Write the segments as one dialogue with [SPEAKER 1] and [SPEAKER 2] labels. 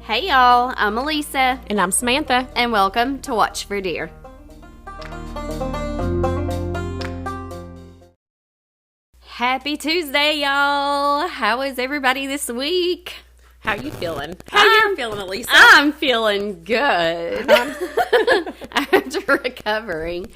[SPEAKER 1] Hey y'all, I'm Elisa,
[SPEAKER 2] And I'm Samantha.
[SPEAKER 1] and welcome to Watch for Deer. Happy Tuesday, y'all. How is everybody this week?
[SPEAKER 2] How you feeling? How you feeling, Elisa?
[SPEAKER 1] I'm feeling good. After recovering.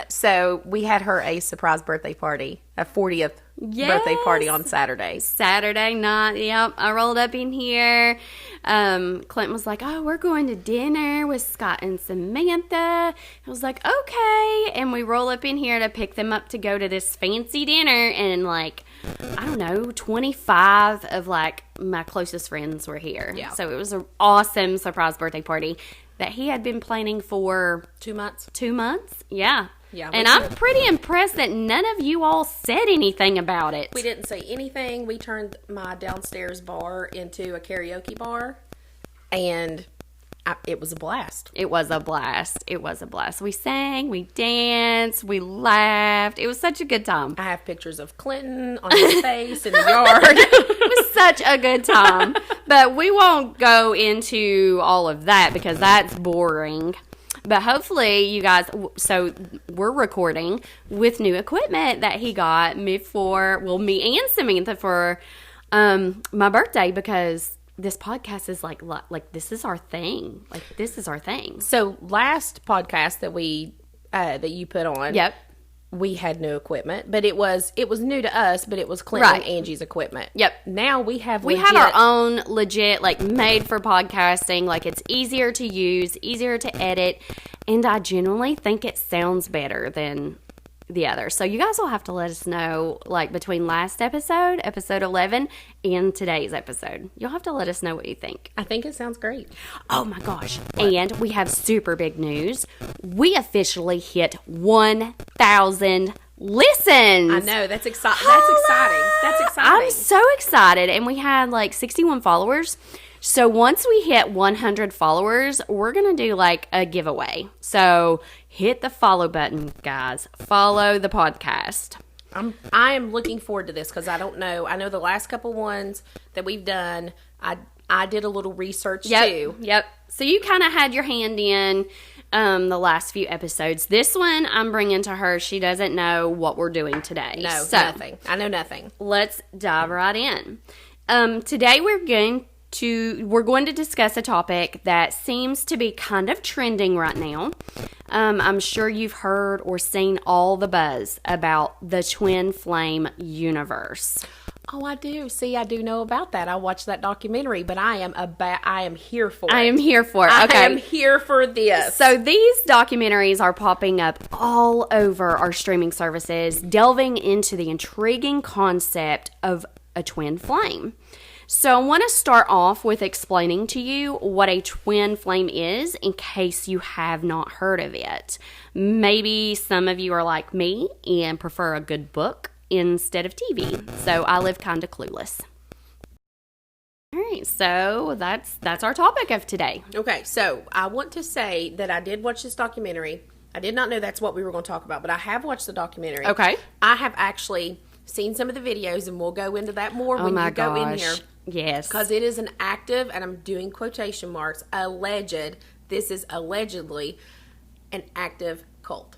[SPEAKER 2] So we had her a surprise birthday party, a 40th birthday party on Saturday.
[SPEAKER 1] Saturday night, yep. I rolled up in here. Clinton was like, oh, we're going to dinner with Scott and Samantha. I was like, okay. And we roll up in here to pick them up to go to this fancy dinner. And like, I don't know, 25 of like my closest friends were here.
[SPEAKER 2] Yeah.
[SPEAKER 1] So it was an awesome surprise birthday party that he had been planning for
[SPEAKER 2] 2 months.
[SPEAKER 1] 2 months. Yeah.
[SPEAKER 2] Yeah,
[SPEAKER 1] And I'm pretty impressed that none of you all said anything about it.
[SPEAKER 2] We didn't say anything. We turned my downstairs bar into a karaoke bar, and it was a blast.
[SPEAKER 1] It was a blast. It was a blast. We sang, we danced, we laughed. It was such a good time.
[SPEAKER 2] I have pictures of Clinton on his face in the yard.
[SPEAKER 1] It was such a good time. But we won't go into all of that because that's boring. But hopefully you guys, so we're recording with new equipment that he got me and Samantha for my birthday, because this podcast is like this is our thing. Like, this is our thing.
[SPEAKER 2] So last podcast that you put on,
[SPEAKER 1] Yep.
[SPEAKER 2] we had new equipment, but it was new to us, but it was Clinton
[SPEAKER 1] Right.
[SPEAKER 2] and Angie's equipment.
[SPEAKER 1] Yep.
[SPEAKER 2] Now we have
[SPEAKER 1] our own legit, like, made for podcasting. Like, it's easier to use, easier to edit, and I genuinely think it sounds better than the other. So you guys will have to let us know, like, between last episode 11, and today's episode. You'll have to let us know what you think.
[SPEAKER 2] I think it sounds great.
[SPEAKER 1] Oh my gosh. And we have super big news. We officially hit 1,000 listens.
[SPEAKER 2] I know, that's exciting. That's exciting. That's exciting.
[SPEAKER 1] I'm so excited. And we had like 61 followers. So once we hit 100 followers, we're going to do like a giveaway. So hit the follow button, guys. Follow the podcast.
[SPEAKER 2] I am looking forward to this because I don't know. I know the last couple ones that we've done, I did a little research too.
[SPEAKER 1] Yep. So you kind of had your hand in the last few episodes. This one I'm bringing to her. She doesn't know what we're doing today.
[SPEAKER 2] No,
[SPEAKER 1] So
[SPEAKER 2] nothing. I know nothing.
[SPEAKER 1] let's dive right in. Today we're going to discuss a topic that seems to be kind of trending right now. I'm sure you've heard or seen all the buzz about the twin flame universe.
[SPEAKER 2] Oh, I do. See, I do know about that. I watched that documentary, but I am here for it.
[SPEAKER 1] I am here for it.
[SPEAKER 2] I
[SPEAKER 1] Okay.
[SPEAKER 2] am here for this.
[SPEAKER 1] So these documentaries are popping up all over our streaming services, delving into the intriguing concept of a twin flame. So I want to start off with explaining to you what a twin flame is in case you have not heard of it. Maybe some of you are like me and prefer a good book instead of TV. So I live kind of clueless. All right, so that's our topic of today.
[SPEAKER 2] Okay, so I want to say that I did watch this documentary. I did not know that's what we were going to talk about, but I have watched the documentary.
[SPEAKER 1] Okay.
[SPEAKER 2] I have actually seen some of the videos, and we'll go into that more when you go in here.
[SPEAKER 1] Yes.
[SPEAKER 2] Because it is an active, and I'm doing quotation marks, this is allegedly an active cult.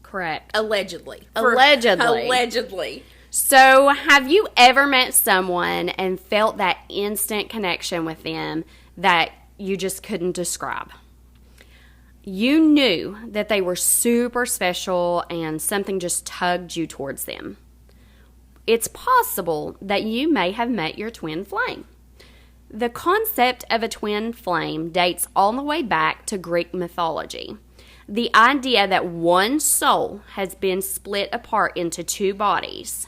[SPEAKER 1] Correct.
[SPEAKER 2] Allegedly.
[SPEAKER 1] Allegedly.
[SPEAKER 2] Allegedly.
[SPEAKER 1] So, have you ever met someone and felt that instant connection with them that you just couldn't describe? You knew that they were super special and something just tugged you towards them. It's possible that you may have met your twin flame. The concept of a twin flame dates all the way back to Greek mythology. The idea that one soul has been split apart into two bodies,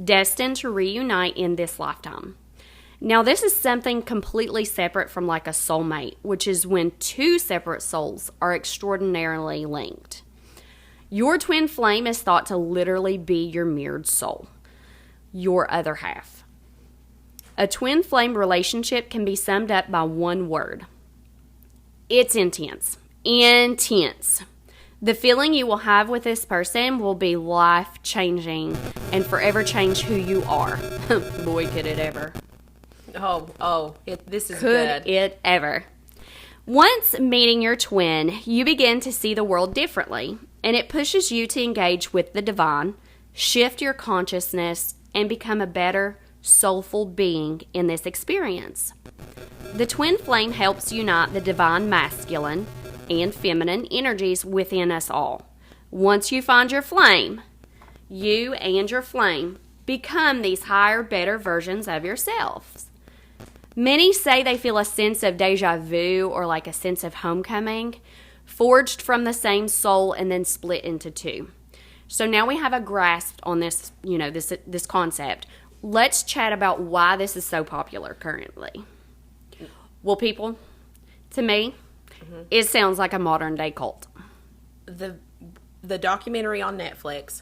[SPEAKER 1] destined to reunite in this lifetime. Now, this is something completely separate from like a soulmate, which is when two separate souls are extraordinarily linked. Your twin flame is thought to literally be your mirrored soul, your other half. A twin flame relationship can be summed up by one word. It's intense. Intense. The feeling you will have with this person will be life-changing and forever change who you are. Boy, could it ever.
[SPEAKER 2] This is
[SPEAKER 1] Could
[SPEAKER 2] good.
[SPEAKER 1] it ever? Once meeting your twin, you begin to see the world differently, and it pushes you to engage with the divine, shift your consciousness, and become a better, soulful being in this experience. The twin flame helps unite the divine masculine and feminine energies within us all. Once you find your flame, you and your flame become these higher, better versions of yourselves. Many say they feel a sense of deja vu or like a sense of homecoming, forged from the same soul and then split into two. So now we have a grasp on this, this concept. Let's chat about why this is so popular currently. Well, people, to me, it sounds like a modern day cult.
[SPEAKER 2] The documentary on Netflix,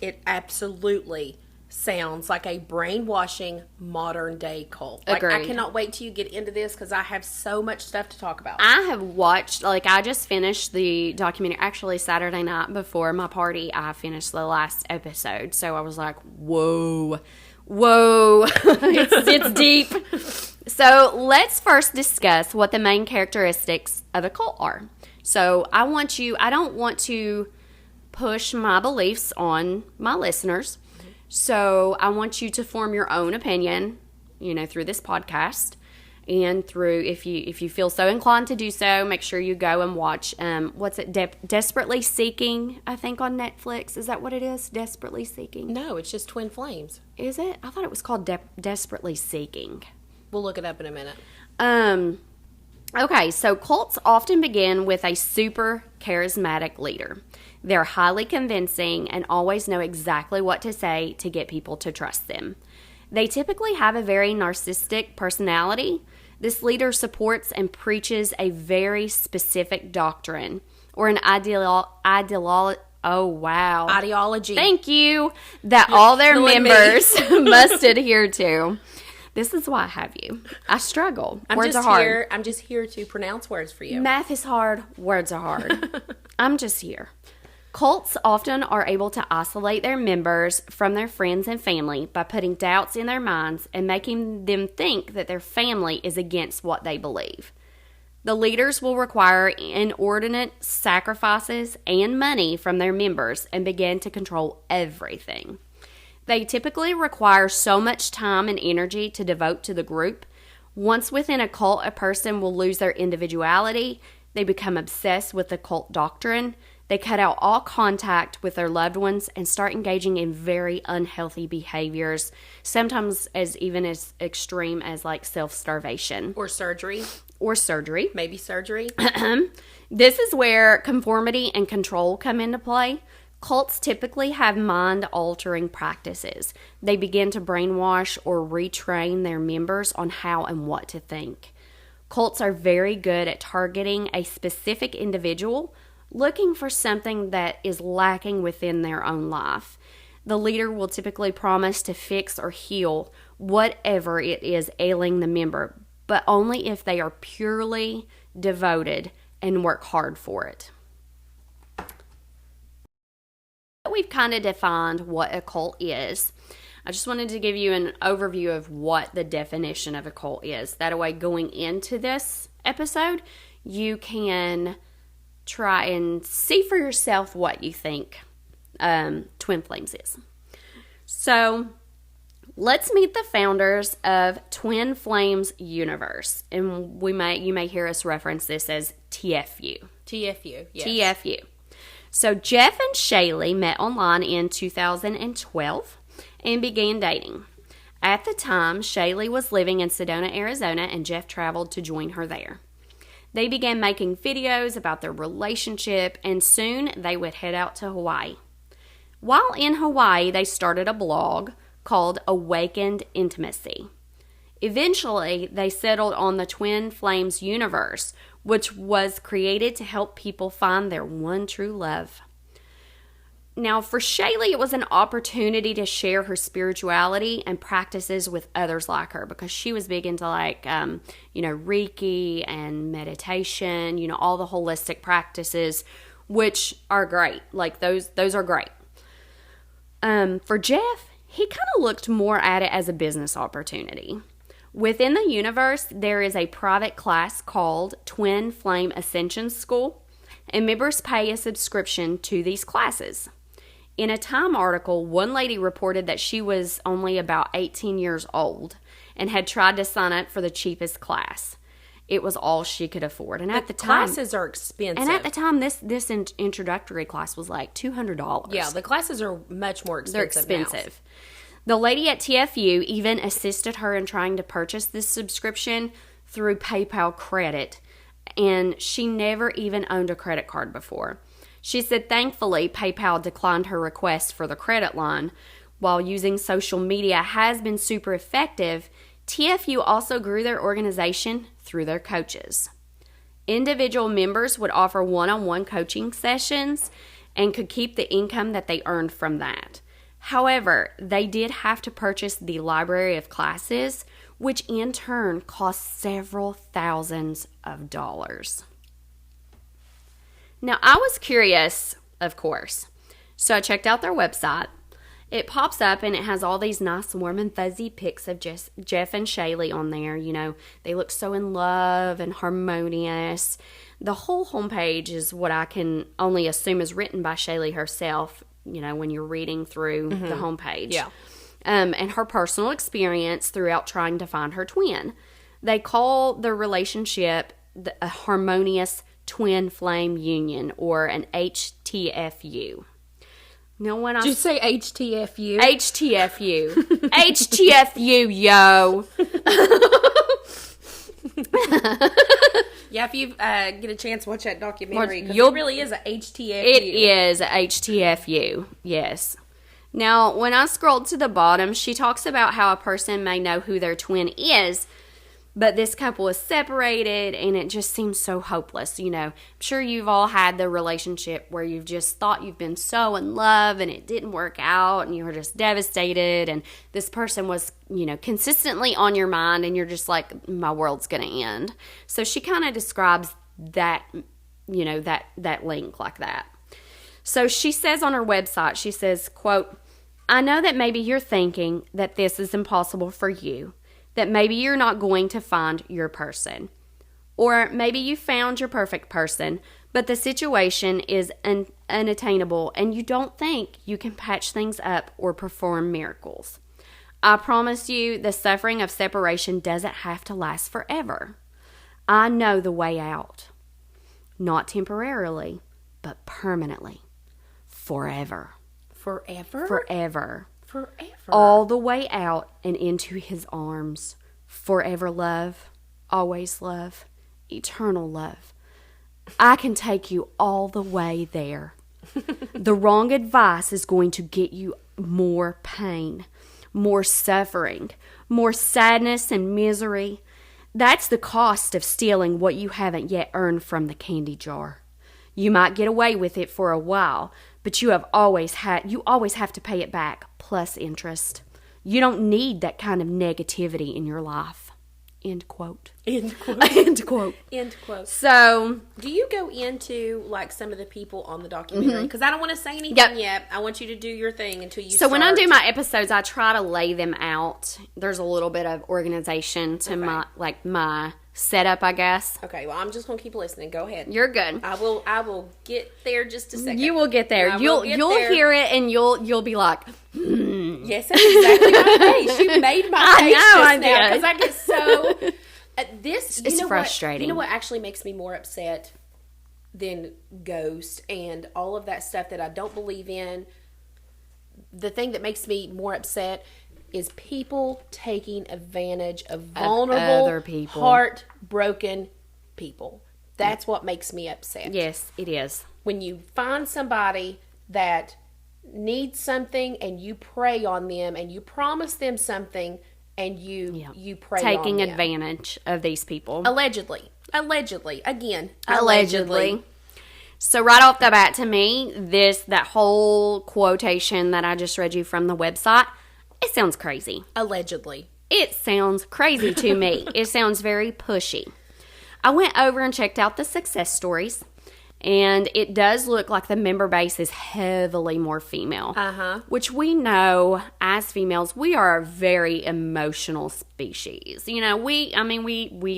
[SPEAKER 2] it absolutely sounds like a brainwashing modern day cult. Like, I
[SPEAKER 1] Agreed.
[SPEAKER 2] cannot wait till you get into this because I have so much stuff to talk about.
[SPEAKER 1] I have watched, I just finished the documentary, actually Saturday night before my party, I finished the last episode. So I was like, whoa, it's deep. So let's first discuss what the main characteristics of a cult are. So I don't want to push my beliefs on my listeners. So I want you to form your own opinion, through this podcast, and through, if you feel so inclined to do so, make sure you go and watch, Desperately Seeking, I think, on Netflix. Is that what it is? Desperately Seeking?
[SPEAKER 2] No, it's just Twin Flames.
[SPEAKER 1] Is it? I thought it was called Desperately Seeking.
[SPEAKER 2] We'll look it up in a minute.
[SPEAKER 1] Okay, so cults often begin with a super charismatic leader. They're highly convincing and always know exactly what to say to get people to trust them. They typically have a very narcissistic personality. This leader supports and preaches a very specific doctrine or an ideology. Thank you. That all their members must adhere to. This is why I have you. I struggle. Words are hard.
[SPEAKER 2] I'm just here to pronounce words for you.
[SPEAKER 1] Math is hard. Words are hard. I'm just here. Cults often are able to isolate their members from their friends and family by putting doubts in their minds and making them think that their family is against what they believe. The leaders will require inordinate sacrifices and money from their members and begin to control everything. They typically require so much time and energy to devote to the group. Once within a cult, a person will lose their individuality. They become obsessed with the cult doctrine. They cut out all contact with their loved ones and start engaging in very unhealthy behaviors, sometimes as extreme as like self-starvation.
[SPEAKER 2] Or surgery. Maybe surgery.
[SPEAKER 1] This is where conformity and control come into play. Cults typically have mind-altering practices. They begin to brainwash or retrain their members on how and what to think. Cults are very good at targeting a specific individual, looking for something that is lacking within their own life. The leader will typically promise to fix or heal whatever it is ailing the member, but only if they are purely devoted and work hard for it. We've kind of defined what a cult is. I just wanted to give you an overview of what the definition of a cult is. That way, going into this episode, you can try and see for yourself what you think Twin Flames is. So, let's meet the founders of Twin Flames Universe. And you may hear us reference this as TFU.
[SPEAKER 2] TFU, yes.
[SPEAKER 1] TFU. So Jeff and Shaylee met online in 2012 and began dating. At the time, Shaylee was living in Sedona, Arizona, and Jeff traveled to join her there. They began making videos about their relationship, and soon they would head out to Hawaii. While in Hawaii, they started a blog called Awakened Intimacy. Eventually, they settled on the Twin Flames Universe, which was created to help people find their one true love. Now, for Shaylee, it was an opportunity to share her spirituality and practices with others like her, because she was big into Reiki and meditation, all the holistic practices, which are great. Like those are great. For Jeff, he kind of looked more at it as a business opportunity. Within the universe, there is a private class called Twin Flame Ascension School, and members pay a subscription to these classes. In a Time article, one lady reported that she was only about 18 years old and had tried to sign up for the cheapest class. It was all she could afford. And at the time,
[SPEAKER 2] classes are expensive.
[SPEAKER 1] and at the time, this introductory class was like $200.
[SPEAKER 2] Yeah, the classes are much more expensive.
[SPEAKER 1] They're expensive. The lady at TFU even assisted her in trying to purchase this subscription through PayPal credit, and she never even owned a credit card before. She said thankfully PayPal declined her request for the credit line. While using social media has been super effective, TFU also grew their organization through their coaches. Individual members would offer one-on-one coaching sessions and could keep the income that they earned from that. However, they did have to purchase the library of classes, which in turn cost several thousands of dollars. Now, I was curious, of course, so I checked out their website. It pops up and it has all these nice warm and fuzzy pics of Jeff and Shaylee on there. You know, they look so in love and harmonious. The whole homepage is what I can only assume is written by Shaylee herself, you know, when you're reading through the homepage.
[SPEAKER 2] Yeah.
[SPEAKER 1] And her personal experience throughout trying to find her twin. They call their relationship a harmonious twin flame union, or an HTFU. Now, when
[SPEAKER 2] Did you say HTFU?
[SPEAKER 1] HTFU. HTFU, yo.
[SPEAKER 2] Yeah, if you get a chance, watch that documentary, because
[SPEAKER 1] You'll-
[SPEAKER 2] it really is a HTFU.
[SPEAKER 1] It is a HTFU, yes. Now, when I scrolled to the bottom, she talks about how a person may know who their twin is, but this couple is separated and it just seems so hopeless. You know, I'm sure you've all had the relationship where you've just thought you've been so in love and it didn't work out and you were just devastated, and this person was, you know, consistently on your mind and you're just like, my world's going to end. So she kind of describes that, you know, that link like that. So she says on her website, she says, quote, I know that maybe you're thinking that this is impossible for you, that maybe you're not going to find your person. Or maybe you found your perfect person, but the situation is unattainable and you don't think you can patch things up or perform miracles. I promise you, the suffering of separation doesn't have to last forever. I know the way out. Not temporarily, but permanently. Forever.
[SPEAKER 2] Forever?
[SPEAKER 1] Forever.
[SPEAKER 2] Forever.
[SPEAKER 1] All the way out and into his arms. Forever love, always love, eternal love. I can take you all the way there. The wrong advice is going to get you more pain, more suffering, more sadness and misery. That's the cost of stealing what you haven't yet earned from the candy jar. You might get away with it for a while, but you always have to pay it back, plus interest. You don't need that kind of negativity in your life. End quote.
[SPEAKER 2] End quote.
[SPEAKER 1] End quote.
[SPEAKER 2] End quote.
[SPEAKER 1] So,
[SPEAKER 2] Do you go into, like, some of the people on the documentary? Because I don't want to say anything
[SPEAKER 1] Yep.
[SPEAKER 2] yet. I want you to do your thing until you
[SPEAKER 1] so when I
[SPEAKER 2] start.
[SPEAKER 1] do my episodes, I try to lay them out. There's a little bit of organization to my setup, I guess.
[SPEAKER 2] Okay, well, I'm just going to keep listening. Go ahead.
[SPEAKER 1] You're good.
[SPEAKER 2] I will get there just a second.
[SPEAKER 1] You will get there.
[SPEAKER 2] I
[SPEAKER 1] You'll
[SPEAKER 2] will get
[SPEAKER 1] you'll
[SPEAKER 2] there.
[SPEAKER 1] hear it and you'll be like,
[SPEAKER 2] Yes, that's exactly my face. You made my
[SPEAKER 1] I
[SPEAKER 2] face
[SPEAKER 1] know,
[SPEAKER 2] just
[SPEAKER 1] I
[SPEAKER 2] now
[SPEAKER 1] did.
[SPEAKER 2] because I get so. This
[SPEAKER 1] It's frustrating.
[SPEAKER 2] You know what actually makes me more upset than ghosts and all of that stuff that I don't believe in? The thing that makes me more upset is people taking advantage of vulnerable,
[SPEAKER 1] other people.
[SPEAKER 2] heartbroken people. That's what makes me upset.
[SPEAKER 1] yes, it is.
[SPEAKER 2] When you find somebody that needs something and you prey on them and you promise them something and you prey
[SPEAKER 1] Taking
[SPEAKER 2] on them.
[SPEAKER 1] advantage of these people.
[SPEAKER 2] Allegedly. Again.
[SPEAKER 1] Allegedly. So right off the bat, to me, that whole quotation that I just read you from the website, it sounds crazy.
[SPEAKER 2] Allegedly.
[SPEAKER 1] It sounds crazy to me. It sounds very pushy. I went over and checked out the success stories, And it does look like the member base is heavily more female. Which we know as females, we are a very emotional species. You know, we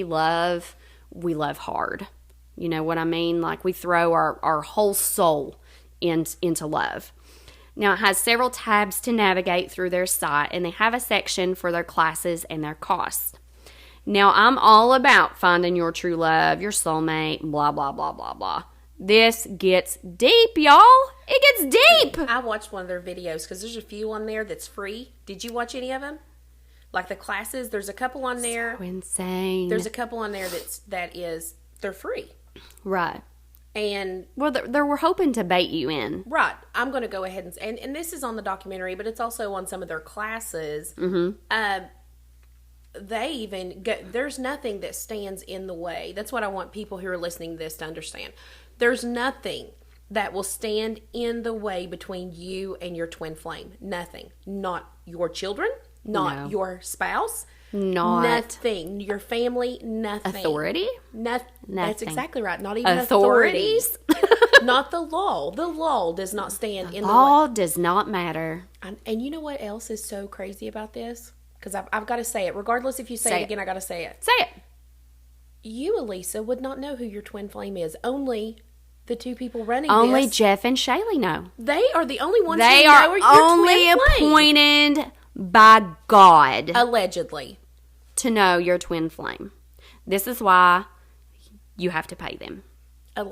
[SPEAKER 1] love hard. You know what I mean? Like we throw our whole soul into love. Now, it has several tabs to navigate through their site, and they have a section for their classes and their costs. Now, I'm all about finding your true love, your soulmate, blah, blah, blah, blah, blah. This gets deep, y'all. It gets deep.
[SPEAKER 2] I watched one of their videos because there's a few on there that's free. Did you watch any of them? Like the classes, there's a couple on there.
[SPEAKER 1] So insane.
[SPEAKER 2] There's a couple on there they're free.
[SPEAKER 1] Right.
[SPEAKER 2] And
[SPEAKER 1] well, they were hoping to bait you in.
[SPEAKER 2] Right. I'm going to go ahead and this is on the documentary, but it's also on some of their classes. They even there's nothing that stands in the way. That's what I want people who are listening to this to understand. There's nothing that will stand in the way between you and your twin flame. Nothing. Not your children, not your spouse, nothing. Your family, nothing.
[SPEAKER 1] Authority?
[SPEAKER 2] Nothing. That's exactly right. Not even
[SPEAKER 1] authorities.
[SPEAKER 2] Not the law. The law does not stand in the way.
[SPEAKER 1] Law does not matter.
[SPEAKER 2] And you know what else is so crazy about this? Because I've got to say it. Regardless if you say it again, I got to say it.
[SPEAKER 1] Say it.
[SPEAKER 2] You, Elisa, would not know who your twin flame is. Only the two people running
[SPEAKER 1] Only
[SPEAKER 2] this.
[SPEAKER 1] Jeff and Shaylee know.
[SPEAKER 2] They are the only ones
[SPEAKER 1] they
[SPEAKER 2] who know
[SPEAKER 1] are
[SPEAKER 2] your
[SPEAKER 1] only
[SPEAKER 2] twin flame.
[SPEAKER 1] appointed by God
[SPEAKER 2] Allegedly.
[SPEAKER 1] to know your twin flame. This is why you have to pay them.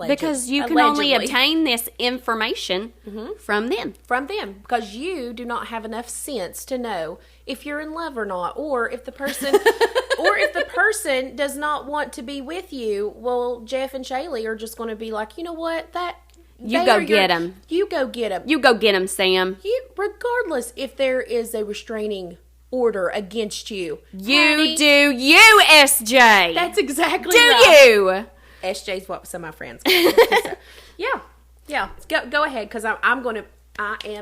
[SPEAKER 1] Because you can only obtain this information from them.
[SPEAKER 2] From them. Because you do not have enough sense to know if you're in love or not. Or if the person does not want to be with you. Well, Jeff and Shaylee are just going to be like, you know what?
[SPEAKER 1] You go get them.
[SPEAKER 2] You go get them.
[SPEAKER 1] You go get them, Sam.
[SPEAKER 2] Regardless if there is a restraining order against you.
[SPEAKER 1] You do you, SJ.
[SPEAKER 2] That's exactly
[SPEAKER 1] do
[SPEAKER 2] right.
[SPEAKER 1] Do you?
[SPEAKER 2] SJ's what some of my friends call it. Yeah. Go ahead, because I am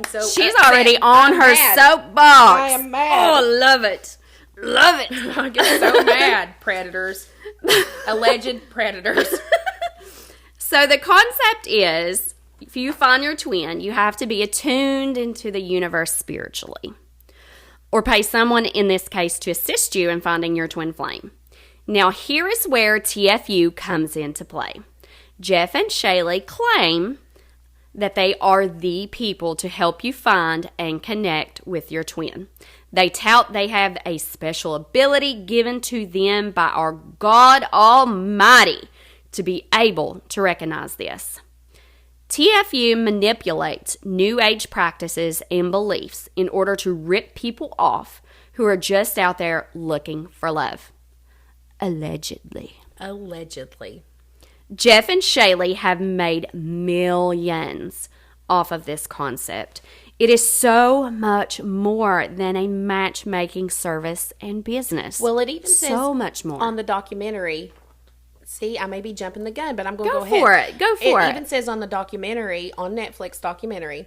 [SPEAKER 2] so
[SPEAKER 1] She's
[SPEAKER 2] upset.
[SPEAKER 1] already on
[SPEAKER 2] I'm
[SPEAKER 1] her
[SPEAKER 2] mad.
[SPEAKER 1] soapbox.
[SPEAKER 2] I am mad.
[SPEAKER 1] Oh, love it. Love it.
[SPEAKER 2] I get so mad. Predators. Alleged predators.
[SPEAKER 1] So the concept is, if you find your twin, you have to be attuned into the universe spiritually. Or pay someone, in this case, to assist you in finding your twin flame. Now, here is where TFU comes into play. Jeff and Shaylee claim that they are the people to help you find and connect with your twin. They tout they have a special ability given to them by our God Almighty to be able to recognize this. TFU manipulates New Age practices and beliefs in order to rip people off who are just out there looking for love. Allegedly. Jeff and Shaylee have made millions off of this concept. It is so much more than a matchmaking service and business.
[SPEAKER 2] Well, it even says
[SPEAKER 1] so much more
[SPEAKER 2] on the documentary. See, I may be jumping the gun, but I'm going to go
[SPEAKER 1] Go
[SPEAKER 2] ahead.
[SPEAKER 1] for it.
[SPEAKER 2] It even says on the documentary, on Netflix documentary,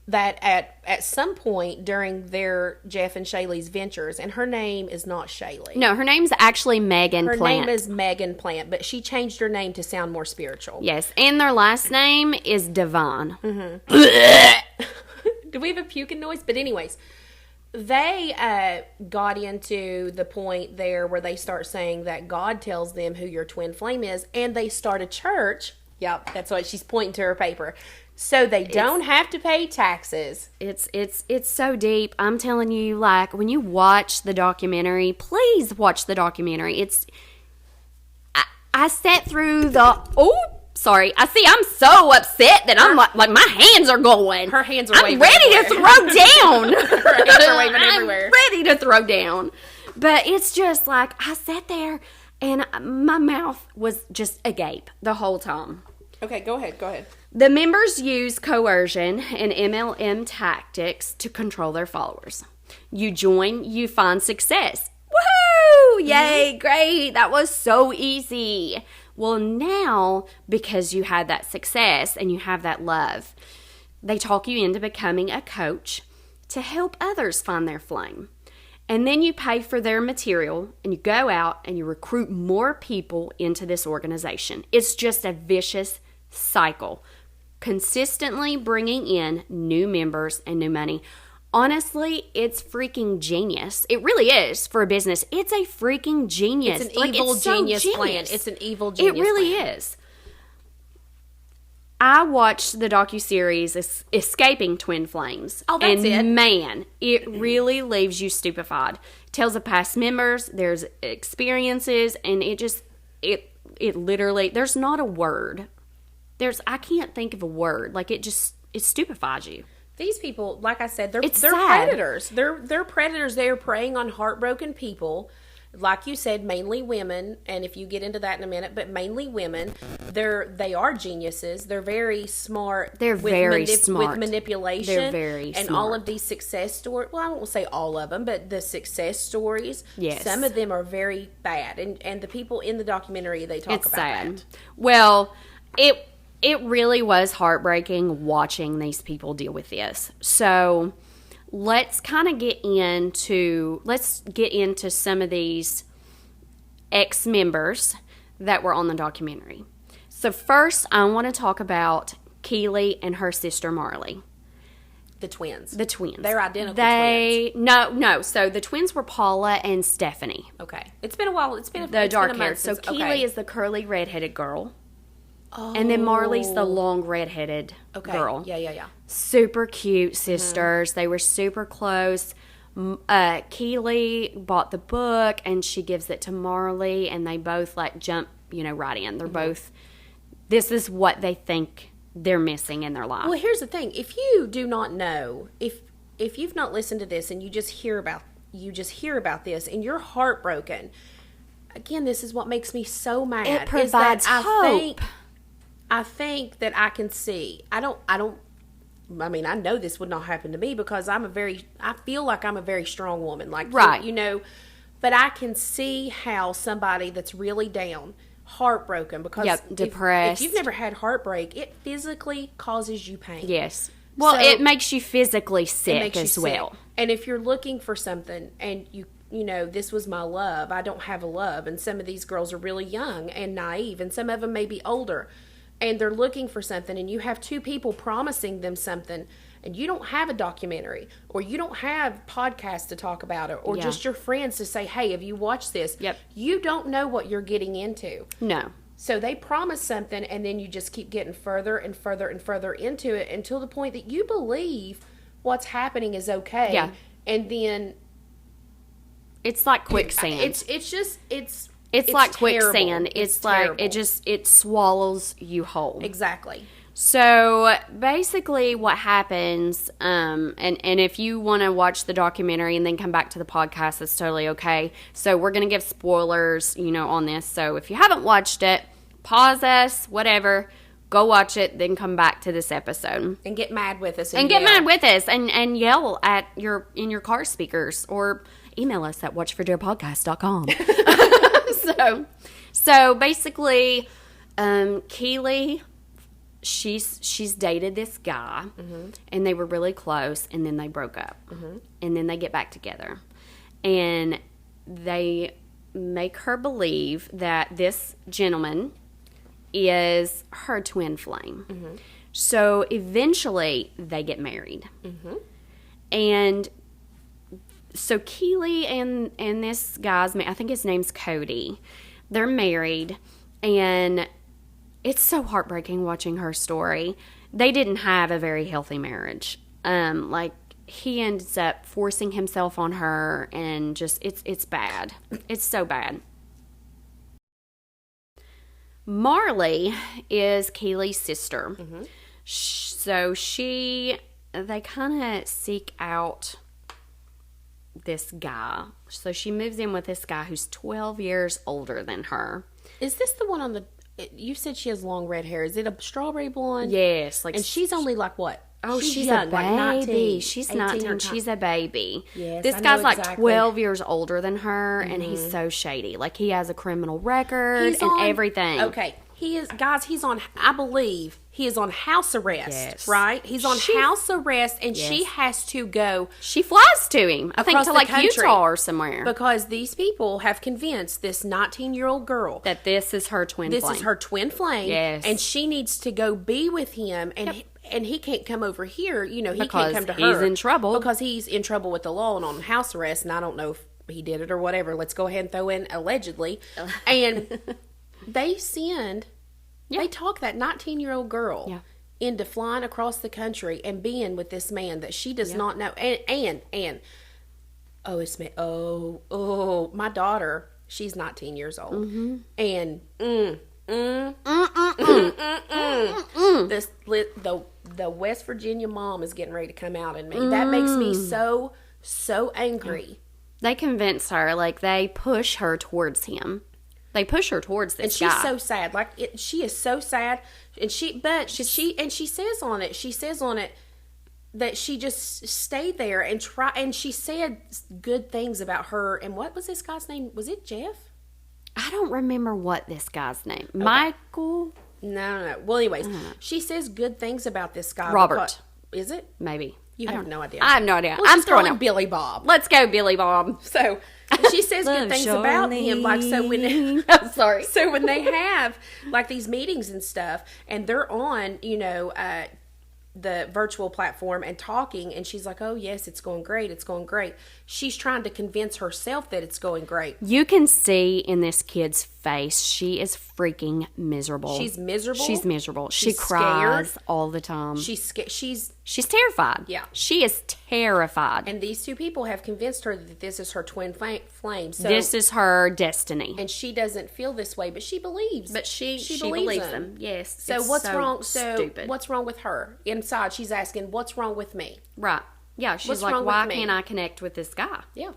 [SPEAKER 2] that at some point during their Jeff and Shaylee's ventures, and her name is not Shaylee.
[SPEAKER 1] No, her name's actually Megan
[SPEAKER 2] Her
[SPEAKER 1] Plant.
[SPEAKER 2] name is Megan Plant, but she changed her name to sound more spiritual.
[SPEAKER 1] Yes, and their last name is Devon.
[SPEAKER 2] Do we have a puking noise? But anyways, they got into the point there where they start saying that God tells them who your twin flame is, and they start a church. Yep, that's what she's pointing to her paper. So they don't have to pay taxes.
[SPEAKER 1] It's so deep. I'm telling you, like, when you watch the documentary, please watch the documentary. I sat through sorry. I'm so upset that I'm like my hands are going.
[SPEAKER 2] Her hands are waving
[SPEAKER 1] I'm ready
[SPEAKER 2] everywhere.
[SPEAKER 1] to throw down.
[SPEAKER 2] Her hands are waving everywhere.
[SPEAKER 1] I'm ready to throw down. But it's just like, I sat there and my mouth was just agape the whole time.
[SPEAKER 2] Okay, go ahead.
[SPEAKER 1] The members use coercion and MLM tactics to control their followers. You join, you find success. Woohoo! Yay, great. That was so easy. Well, now, because you had that success and you have that love, they talk you into becoming a coach to help others find their flame. And then you pay for their material and you go out and you recruit more people into this organization. It's just a vicious cycle, consistently bringing in new members and new money. Honestly, it's freaking genius. It really is for a business. It's a freaking genius.
[SPEAKER 2] It's an evil genius plan. It's an evil genius plan.
[SPEAKER 1] It really is. I watched the docuseries Escaping Twin Flames.
[SPEAKER 2] Oh, that's it.
[SPEAKER 1] And man, it really leaves you stupefied. It tells of past members, there's experiences, and it literally, there's not a word. I can't think of a word. Like, it stupefies you.
[SPEAKER 2] These people, like I said, they're
[SPEAKER 1] sad.
[SPEAKER 2] predators. They're predators. They are preying on heartbroken people. Like you said, mainly women, and if you get into that in a minute, but mainly women. They are geniuses. They're very smart.
[SPEAKER 1] They're very smart
[SPEAKER 2] with manipulation.
[SPEAKER 1] They're very
[SPEAKER 2] and
[SPEAKER 1] smart.
[SPEAKER 2] all of these success stories. Well, I won't say all of them, but the success stories.
[SPEAKER 1] Yes.
[SPEAKER 2] Some of them are very bad, and the people in the documentary, they talk about
[SPEAKER 1] sad.
[SPEAKER 2] that.
[SPEAKER 1] Well, it really was heartbreaking watching these people deal with this. So let's kind of get into some of these ex-members that were on the documentary. So first, I want to talk about Keely and her sister Marley.
[SPEAKER 2] The twins.
[SPEAKER 1] They're
[SPEAKER 2] identical twins.
[SPEAKER 1] No. So the twins were Paula and Stephanie.
[SPEAKER 2] Okay. It's been a while. It's been
[SPEAKER 1] the dark
[SPEAKER 2] been a
[SPEAKER 1] hair.
[SPEAKER 2] month
[SPEAKER 1] So
[SPEAKER 2] since,
[SPEAKER 1] Keely
[SPEAKER 2] okay.
[SPEAKER 1] is the curly redheaded girl.
[SPEAKER 2] Oh.
[SPEAKER 1] And then Marley's the long redheaded girl.
[SPEAKER 2] Yeah.
[SPEAKER 1] Super cute sisters. Mm-hmm. They were super close. Keely bought the book and she gives it to Marley, and they both jump, right in. They're both. This is what they think they're missing in their life.
[SPEAKER 2] Well, here's the thing: if you do not know, if you've not listened to this and you just hear about this and you're heartbroken, again, this is what makes me so mad.
[SPEAKER 1] It provides hope.
[SPEAKER 2] I think that I can see. I know this would not happen to me because I feel like I'm a very strong woman. Right. But I can see how somebody that's really down, heartbroken, because
[SPEAKER 1] depressed.
[SPEAKER 2] If you've never had heartbreak, it physically causes you pain.
[SPEAKER 1] Yes. Well, it makes you physically sick as well.
[SPEAKER 2] And if you're looking for something and this was my love, I don't have a love. And some of these girls are really young and naive, and some of them may be older. And they're looking for something, and you have two people promising them something, and you don't have a documentary, or you don't have podcasts to talk about it, or just your friends to say, hey, have you watched this?
[SPEAKER 1] Yep.
[SPEAKER 2] You don't know what you're getting into.
[SPEAKER 1] No.
[SPEAKER 2] So they promise something, and then you just keep getting further and further and further into it until the point that you believe what's happening is okay.
[SPEAKER 1] Yeah.
[SPEAKER 2] And then
[SPEAKER 1] it's like quicksand. It's like quicksand. It's like it swallows you whole.
[SPEAKER 2] Exactly.
[SPEAKER 1] So basically what happens, and if you want to watch the documentary and then come back to the podcast, that's totally okay. So we're going to give spoilers, on this. So if you haven't watched it, pause us, whatever, go watch it, then come back to this epised.
[SPEAKER 2] And get mad with us.
[SPEAKER 1] And get mad with us and yell in your car speakers, or email us at watchfordearpodcast.com. So basically, Keely, she's dated this guy, and they were really close, and then they broke up, and then they get back together, and they make her believe that this gentleman is her twin flame. So eventually, they get married, and so Keely and this guy's, I think his name's Cody, they're married, and it's so heartbreaking watching her story. They didn't have a very healthy marriage. He ends up forcing himself on her, and just, it's bad. It's so bad. Marley is Keely's sister. So they kind of seek out this guy. So she moves in with this guy who's 12 years older than her.
[SPEAKER 2] Is this the one on the... You said she has long red hair. Is it a strawberry blonde?
[SPEAKER 1] Yes.
[SPEAKER 2] And she's only what?
[SPEAKER 1] Oh, she's
[SPEAKER 2] young,
[SPEAKER 1] a baby.
[SPEAKER 2] 19,
[SPEAKER 1] she's 19. She's a baby.
[SPEAKER 2] Yes,
[SPEAKER 1] this guy's 12 years older than her, and he's so shady. He has a criminal record and everything.
[SPEAKER 2] Okay. He is... Guys, he's on... I believe He is on house arrest,
[SPEAKER 1] Yes.
[SPEAKER 2] right? He's on house arrest, and she has to go
[SPEAKER 1] She flies to him. I think
[SPEAKER 2] across
[SPEAKER 1] to
[SPEAKER 2] the
[SPEAKER 1] like
[SPEAKER 2] country
[SPEAKER 1] Utah or somewhere.
[SPEAKER 2] because these people have convinced this 19-year-old girl
[SPEAKER 1] That this is her twin
[SPEAKER 2] this
[SPEAKER 1] flame.
[SPEAKER 2] is her twin flame,
[SPEAKER 1] Yes.
[SPEAKER 2] and she needs to go be with him, and he can't come over here. He
[SPEAKER 1] Because
[SPEAKER 2] can't come to
[SPEAKER 1] he's
[SPEAKER 2] her
[SPEAKER 1] in trouble.
[SPEAKER 2] because he's in trouble with the law and on house arrest. And I don't know if he did it or whatever. Let's go ahead and throw in allegedly. And they they talk that 19-year-old girl
[SPEAKER 1] Yeah.
[SPEAKER 2] into flying across the country and being with this man that she does not know. And oh, it's me. Oh, my daughter, she's 19 years old, and this the West Virginia mom is getting ready to come out in me. That makes me so angry.
[SPEAKER 1] They convince her, like they push her towards him. They push her towards this
[SPEAKER 2] And she's
[SPEAKER 1] guy.
[SPEAKER 2] so sad. She is so sad. And she says on it that she just stayed there and and she said good things about her. And what was this guy's name? Was it Jeff?
[SPEAKER 1] I don't remember what this guy's name. Michael?
[SPEAKER 2] No. Well, anyways, she says good things about this guy.
[SPEAKER 1] Robert.
[SPEAKER 2] Is it?
[SPEAKER 1] Maybe.
[SPEAKER 2] You have no idea.
[SPEAKER 1] I have no idea.
[SPEAKER 2] Well,
[SPEAKER 1] I'm
[SPEAKER 2] she's
[SPEAKER 1] throwing
[SPEAKER 2] throwing
[SPEAKER 1] out.
[SPEAKER 2] Billy Bob.
[SPEAKER 1] Let's go, Billy Bob.
[SPEAKER 2] So she says good things about him, like so when
[SPEAKER 1] I'm sorry.
[SPEAKER 2] so when they have like these meetings and stuff, and they're on, the virtual platform and talking, and she's like, "Oh yes, it's going great. It's going great." She's trying to convince herself that it's going great.
[SPEAKER 1] You can see in this kid's face, she is freaking miserable.
[SPEAKER 2] She's miserable.
[SPEAKER 1] She's miserable. She
[SPEAKER 2] She's
[SPEAKER 1] cries
[SPEAKER 2] scared.
[SPEAKER 1] all the time.
[SPEAKER 2] She's scared.
[SPEAKER 1] She's terrified.
[SPEAKER 2] Yeah.
[SPEAKER 1] She is terrified.
[SPEAKER 2] And these two people have convinced her that this is her twin flame. So,
[SPEAKER 1] This is her destiny.
[SPEAKER 2] and she doesn't feel this way, but she believes.
[SPEAKER 1] But she
[SPEAKER 2] believes
[SPEAKER 1] believes
[SPEAKER 2] them.
[SPEAKER 1] them. Yes.
[SPEAKER 2] So
[SPEAKER 1] It's
[SPEAKER 2] what's
[SPEAKER 1] so
[SPEAKER 2] wrong? So
[SPEAKER 1] stupid.
[SPEAKER 2] what's wrong with her? Inside, she's asking, "What's wrong with me?"
[SPEAKER 1] Right. Yeah. She's
[SPEAKER 2] What's
[SPEAKER 1] like,
[SPEAKER 2] wrong with
[SPEAKER 1] why
[SPEAKER 2] me?
[SPEAKER 1] can't I connect with this guy?
[SPEAKER 2] Yeah.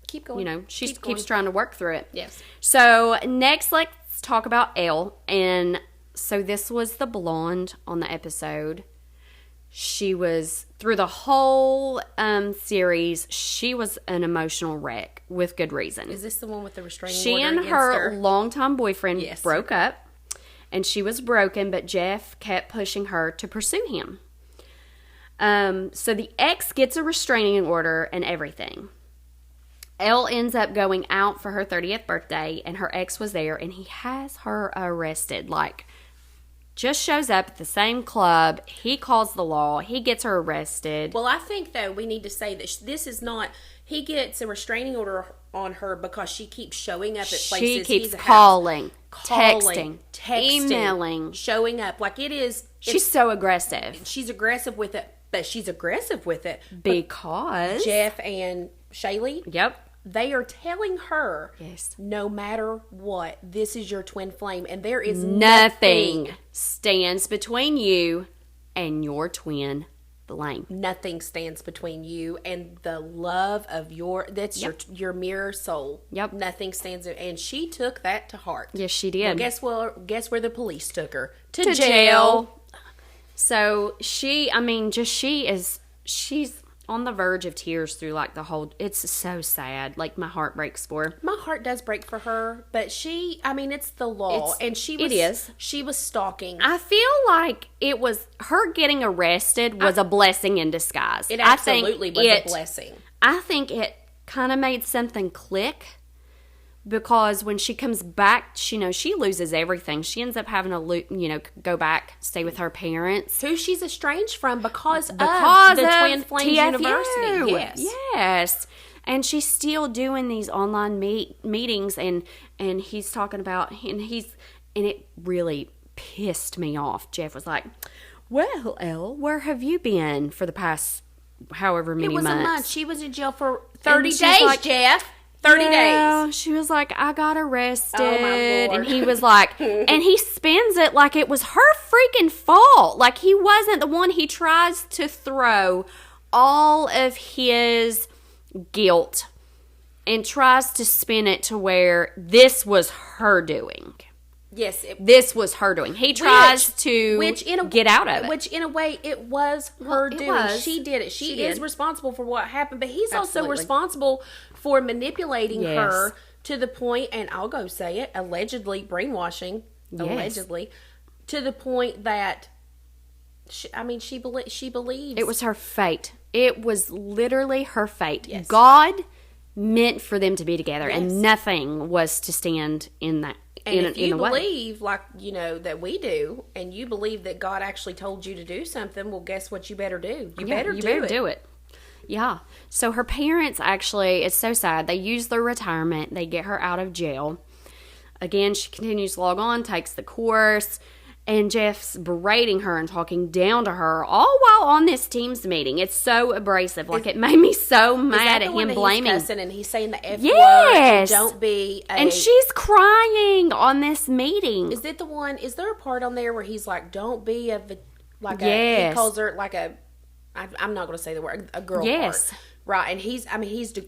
[SPEAKER 2] Keep going.
[SPEAKER 1] She
[SPEAKER 2] Keep
[SPEAKER 1] keeps
[SPEAKER 2] going.
[SPEAKER 1] trying to work through it.
[SPEAKER 2] Yes.
[SPEAKER 1] So next, let's talk about Elle. And so this was the blonde on the episode. She was, through the whole series, she was an emotional wreck with good reason.
[SPEAKER 2] Is this the one with the restraining
[SPEAKER 1] She
[SPEAKER 2] order
[SPEAKER 1] and
[SPEAKER 2] against
[SPEAKER 1] her
[SPEAKER 2] her?
[SPEAKER 1] longtime boyfriend
[SPEAKER 2] Yes.
[SPEAKER 1] broke up, and she was broken, but Jeff kept pushing her to pursue him. So the ex gets a restraining order and everything. Elle ends up going out for her 30th birthday, and her ex was there, and he has her arrested. Like, just shows up at the same club. He calls the law. He gets her arrested.
[SPEAKER 2] Well, I think, though, we need to say that this is not... He gets a restraining order on her because she keeps showing up at places.
[SPEAKER 1] She keeps
[SPEAKER 2] He's a house-
[SPEAKER 1] calling, texting, emailing.
[SPEAKER 2] showing up. Like, it is...
[SPEAKER 1] She's so aggressive.
[SPEAKER 2] She's aggressive with it, but she's aggressive with it.
[SPEAKER 1] Because...
[SPEAKER 2] Jeff and Shaylee,
[SPEAKER 1] Yep.
[SPEAKER 2] they are telling her,
[SPEAKER 1] Yes.
[SPEAKER 2] no matter what, this is your twin flame, and there is
[SPEAKER 1] Nothing stands between you and your twin flame.
[SPEAKER 2] Nothing stands between you and the love of that's your mirror soul.
[SPEAKER 1] Yep.
[SPEAKER 2] Nothing stands, and she took that to heart.
[SPEAKER 1] Yes, she did.
[SPEAKER 2] Well, guess where the police took her?
[SPEAKER 1] To jail. So she's on the verge of tears through like the whole, it's so sad. Like my heart breaks for her.
[SPEAKER 2] My heart does break for her, but it's the law, and
[SPEAKER 1] it is.
[SPEAKER 2] She was stalking.
[SPEAKER 1] I feel like it was her getting arrested was a blessing in disguise.
[SPEAKER 2] It absolutely was a blessing.
[SPEAKER 1] I think it kind of made something click. Because when she comes back, she loses everything. She ends up having to, go back, stay with her parents.
[SPEAKER 2] Who she's estranged from because of
[SPEAKER 1] Because
[SPEAKER 2] the
[SPEAKER 1] of
[SPEAKER 2] Twin Flames
[SPEAKER 1] TFU.
[SPEAKER 2] University. Yes.
[SPEAKER 1] Yes. And she's still doing these online meetings, and he's talking about, and it really pissed me off. Jeff was like, "Well, Elle, where have you been for the past however many months?"
[SPEAKER 2] It was a month. She was in jail for 30
[SPEAKER 1] she's
[SPEAKER 2] days,
[SPEAKER 1] like,
[SPEAKER 2] Jeff. 30 days.
[SPEAKER 1] She was like, "I got arrested."
[SPEAKER 2] Oh, my Lord.
[SPEAKER 1] And he was like, and he spins it like it was her freaking fault. Like he wasn't the one. He tries to throw all of his guilt and tries to spin it to where this was her doing.
[SPEAKER 2] Yes.
[SPEAKER 1] This was her doing. He tries to get out of it.
[SPEAKER 2] Which, in a way, it was her
[SPEAKER 1] it
[SPEAKER 2] doing.
[SPEAKER 1] was.
[SPEAKER 2] She did it. She is
[SPEAKER 1] did.
[SPEAKER 2] responsible for what happened, but he's also
[SPEAKER 1] Absolutely.
[SPEAKER 2] responsible for manipulating
[SPEAKER 1] Yes.
[SPEAKER 2] her to the point, and I'll go say it, allegedly brainwashing,
[SPEAKER 1] Yes.
[SPEAKER 2] allegedly, to the point that she believes
[SPEAKER 1] It was her fate. It was literally her fate.
[SPEAKER 2] Yes.
[SPEAKER 1] God meant for them to be together,
[SPEAKER 2] Yes.
[SPEAKER 1] and nothing was to stand in that.
[SPEAKER 2] And if you
[SPEAKER 1] the way.
[SPEAKER 2] believe, like, that we do, and you believe that God actually told you to do something, well, guess what you better do? You better do it.
[SPEAKER 1] Yeah. So her parents actually, it's so sad. They use their retirement. They get her out of jail. Again, she continues to log on, takes the course, and Jeff's berating her and talking down to her all while on this Teams meeting. It's so abrasive. Like, it made me so mad at him blaming.
[SPEAKER 2] He's cussing and he's saying the F
[SPEAKER 1] Yes.
[SPEAKER 2] word. Don't be a...
[SPEAKER 1] And she's crying on this meeting.
[SPEAKER 2] Is it the one... Is there a part on there where he's like, don't be a... Like
[SPEAKER 1] Yes.
[SPEAKER 2] He calls her like a... I'm not going to say the word. A girl
[SPEAKER 1] Yes.
[SPEAKER 2] part. Right. And he's...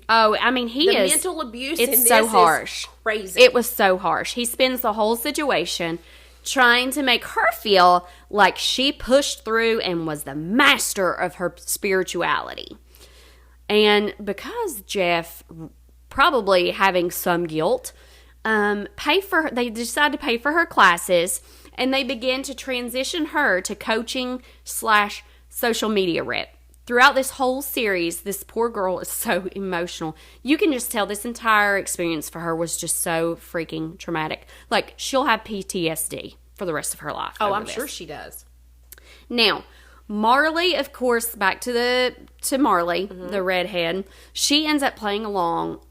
[SPEAKER 1] Oh, I mean, he
[SPEAKER 2] the
[SPEAKER 1] is...
[SPEAKER 2] mental abuse
[SPEAKER 1] It's
[SPEAKER 2] in
[SPEAKER 1] so
[SPEAKER 2] this
[SPEAKER 1] harsh.
[SPEAKER 2] is crazy.
[SPEAKER 1] It was so harsh. He spends the whole situation trying to make her feel like she pushed through and was the master of her spirituality. And because Jeff, probably having some guilt, they decide to pay for her classes, and they begin to transition her to coaching / social media rep. Throughout this whole series, this poor girl is so emotional. You can just tell this entire experience for her was just so freaking traumatic. Like, she'll have PTSD for the rest of her life.
[SPEAKER 2] Oh, I'm sure she does.
[SPEAKER 1] Now, Marley, of course, back to Marley, the redhead. She ends up playing along,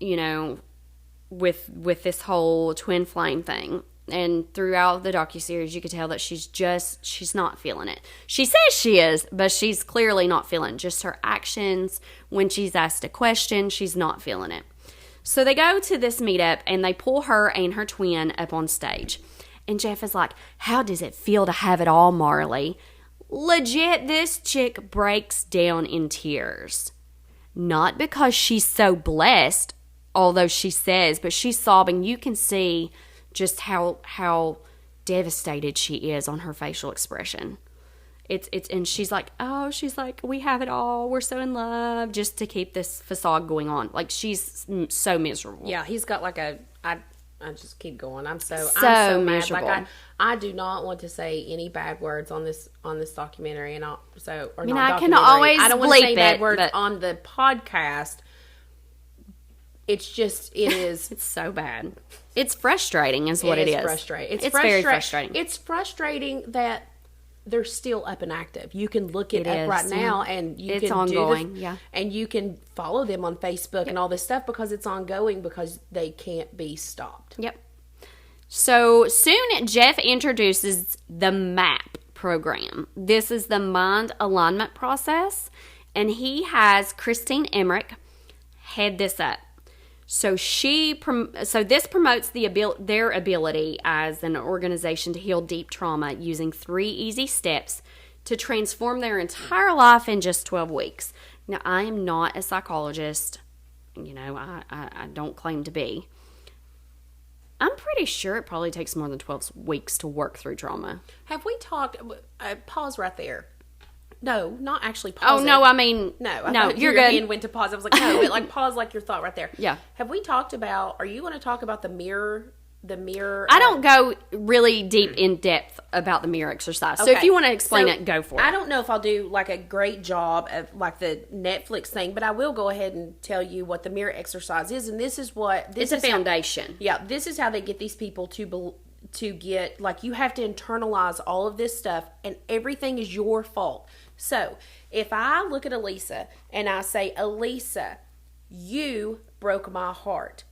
[SPEAKER 1] with this whole twin flame thing. And throughout the docuseries, you could tell that she's not feeling it. She says she is, but she's clearly not feeling it. Just her actions, when she's asked a question, she's not feeling it. So they go to this meetup, and they pull her and her twin up on stage. And Jeff is like, how does it feel to have it all, Marley? Legit, this chick breaks down in tears. Not because she's so blessed, although she says, but she's sobbing. You can see just how devastated she is on her facial expression. And she's like, we have it all. We're so in love, just to keep this facade going on. Like, she's so miserable.
[SPEAKER 2] Yeah, he's got like I just keep going. I'm so
[SPEAKER 1] miserable.
[SPEAKER 2] mad. Like, I do not want to say any bad words on this documentary, and I
[SPEAKER 1] can always
[SPEAKER 2] I don't want to say
[SPEAKER 1] bleep
[SPEAKER 2] bad
[SPEAKER 1] it,
[SPEAKER 2] words
[SPEAKER 1] but-
[SPEAKER 2] on the podcast. It is.
[SPEAKER 1] It's so bad. It's frustrating, is what it is.
[SPEAKER 2] Frustrating. It's
[SPEAKER 1] very frustrating.
[SPEAKER 2] It's frustrating that they're still up and active. You can look it up
[SPEAKER 1] is,
[SPEAKER 2] right now, and you
[SPEAKER 1] It's
[SPEAKER 2] can
[SPEAKER 1] ongoing, yeah.
[SPEAKER 2] and you can follow them on Facebook and all this stuff because it's ongoing, because they can't be stopped.
[SPEAKER 1] Yep. So soon, Jeff introduces the MAP program. This is the mind alignment process, and he has Christine Emmerich head this up. So this promotes their ability as an organization to heal deep trauma using 3 easy steps to transform their entire life in just 12 weeks. Now, I am not a psychologist. I don't claim to be. I'm pretty sure it probably takes more than 12 weeks to work through trauma.
[SPEAKER 2] Have we talked? Pause right there. No, not actually pause.
[SPEAKER 1] Oh, no, I mean,
[SPEAKER 2] no,
[SPEAKER 1] you're good.
[SPEAKER 2] And went to pause. I was like, no, but like pause, like your thought right there.
[SPEAKER 1] Yeah.
[SPEAKER 2] Have we talked about? Are you going to talk about the mirror? The mirror.
[SPEAKER 1] I don't go really deep in depth about the mirror exercise. So if you want to explain it, go for it.
[SPEAKER 2] I don't know if I'll do like a great job of like the Netflix thing, but I will go ahead and tell you what the mirror exercise is, and this is what
[SPEAKER 1] It's a foundation.
[SPEAKER 2] this is how they get these people to get, like, you have to internalize all of this stuff, and everything is your fault. So if I look at Elisa and I say, Elisa, you broke my heart,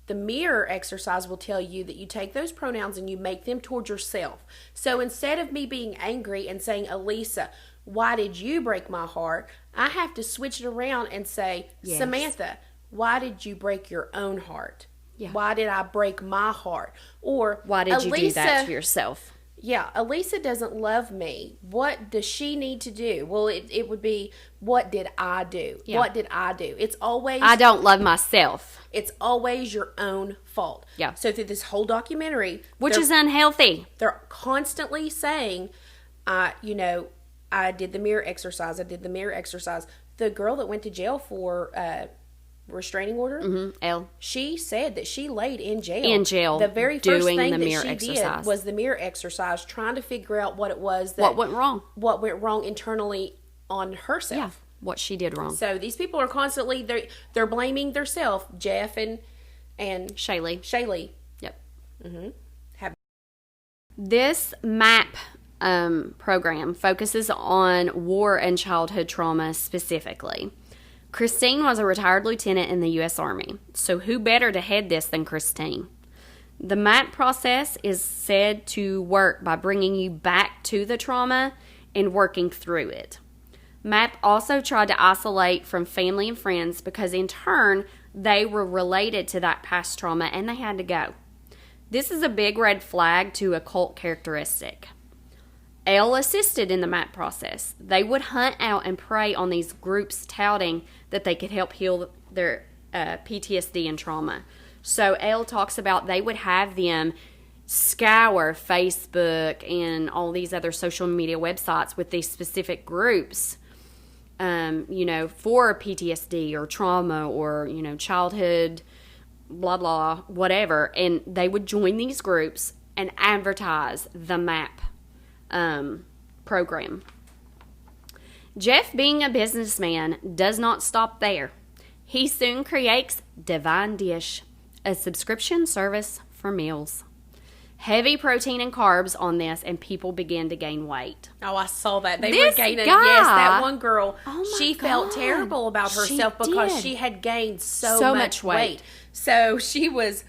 [SPEAKER 2] the mirror exercise will tell you that you take those pronouns and you make them toward yourself. So instead of me being angry and saying, Elisa, why did you break my heart? I have to switch it around and say,
[SPEAKER 1] Yes.
[SPEAKER 2] Samantha, why did you break your own heart?
[SPEAKER 1] Yeah.
[SPEAKER 2] Why did I break my heart? Or
[SPEAKER 1] Why did you do that to yourself?
[SPEAKER 2] Yeah, Elisa doesn't love me. What does she need to do? Well, it would be, what did I do?
[SPEAKER 1] Yeah.
[SPEAKER 2] What did I do? It's always
[SPEAKER 1] I don't love myself.
[SPEAKER 2] It's always your own fault.
[SPEAKER 1] Yeah.
[SPEAKER 2] So through this whole documentary,
[SPEAKER 1] Which is unhealthy.
[SPEAKER 2] they're constantly saying, I did the mirror exercise. I did the mirror exercise. The girl that went to jail for restraining order.
[SPEAKER 1] Elle.
[SPEAKER 2] She said that she laid in jail.
[SPEAKER 1] In jail,
[SPEAKER 2] The very first
[SPEAKER 1] doing
[SPEAKER 2] thing
[SPEAKER 1] the
[SPEAKER 2] that
[SPEAKER 1] mirror
[SPEAKER 2] she
[SPEAKER 1] exercise.
[SPEAKER 2] did was the mirror exercise, trying to figure out what it was that
[SPEAKER 1] What went wrong?
[SPEAKER 2] what went wrong internally on herself.
[SPEAKER 1] Yeah, what she did wrong.
[SPEAKER 2] So these people are constantly they're blaming themselves, Jeff and
[SPEAKER 1] Shaylee.
[SPEAKER 2] Shaylee.
[SPEAKER 1] Yep.
[SPEAKER 2] Have
[SPEAKER 1] This MAP program focuses on war and childhood trauma specifically. Christine was a retired lieutenant in the U.S. Army, so who better to head this than Christine? The MAP process is said to work by bringing you back to the trauma and working through it. MAP also tried to isolate from family and friends because in turn they were related to that past trauma and they had to go. This is a big red flag to a cult characteristic. Elle assisted in the MAP process. They would hunt out and prey on these groups touting that they could help heal their PTSD and trauma. So Elle talks about they would have them scour Facebook and all these other social media websites with these specific groups, for PTSD or trauma or, childhood, blah, blah, whatever. And they would join these groups and advertise the MAP program. Jeff, being a businessman, does not stop there. He soon creates Divine Dish, a subscription service for meals. Heavy protein and carbs on this, and people began to gain weight.
[SPEAKER 2] Oh, I saw that. They
[SPEAKER 1] This
[SPEAKER 2] were gaining.
[SPEAKER 1] guy-
[SPEAKER 2] Yes, that one girl.
[SPEAKER 1] Oh my
[SPEAKER 2] she felt
[SPEAKER 1] God.
[SPEAKER 2] terrible about
[SPEAKER 1] She
[SPEAKER 2] herself because
[SPEAKER 1] did.
[SPEAKER 2] she had gained so
[SPEAKER 1] much
[SPEAKER 2] much
[SPEAKER 1] weight.
[SPEAKER 2] weight. So she was.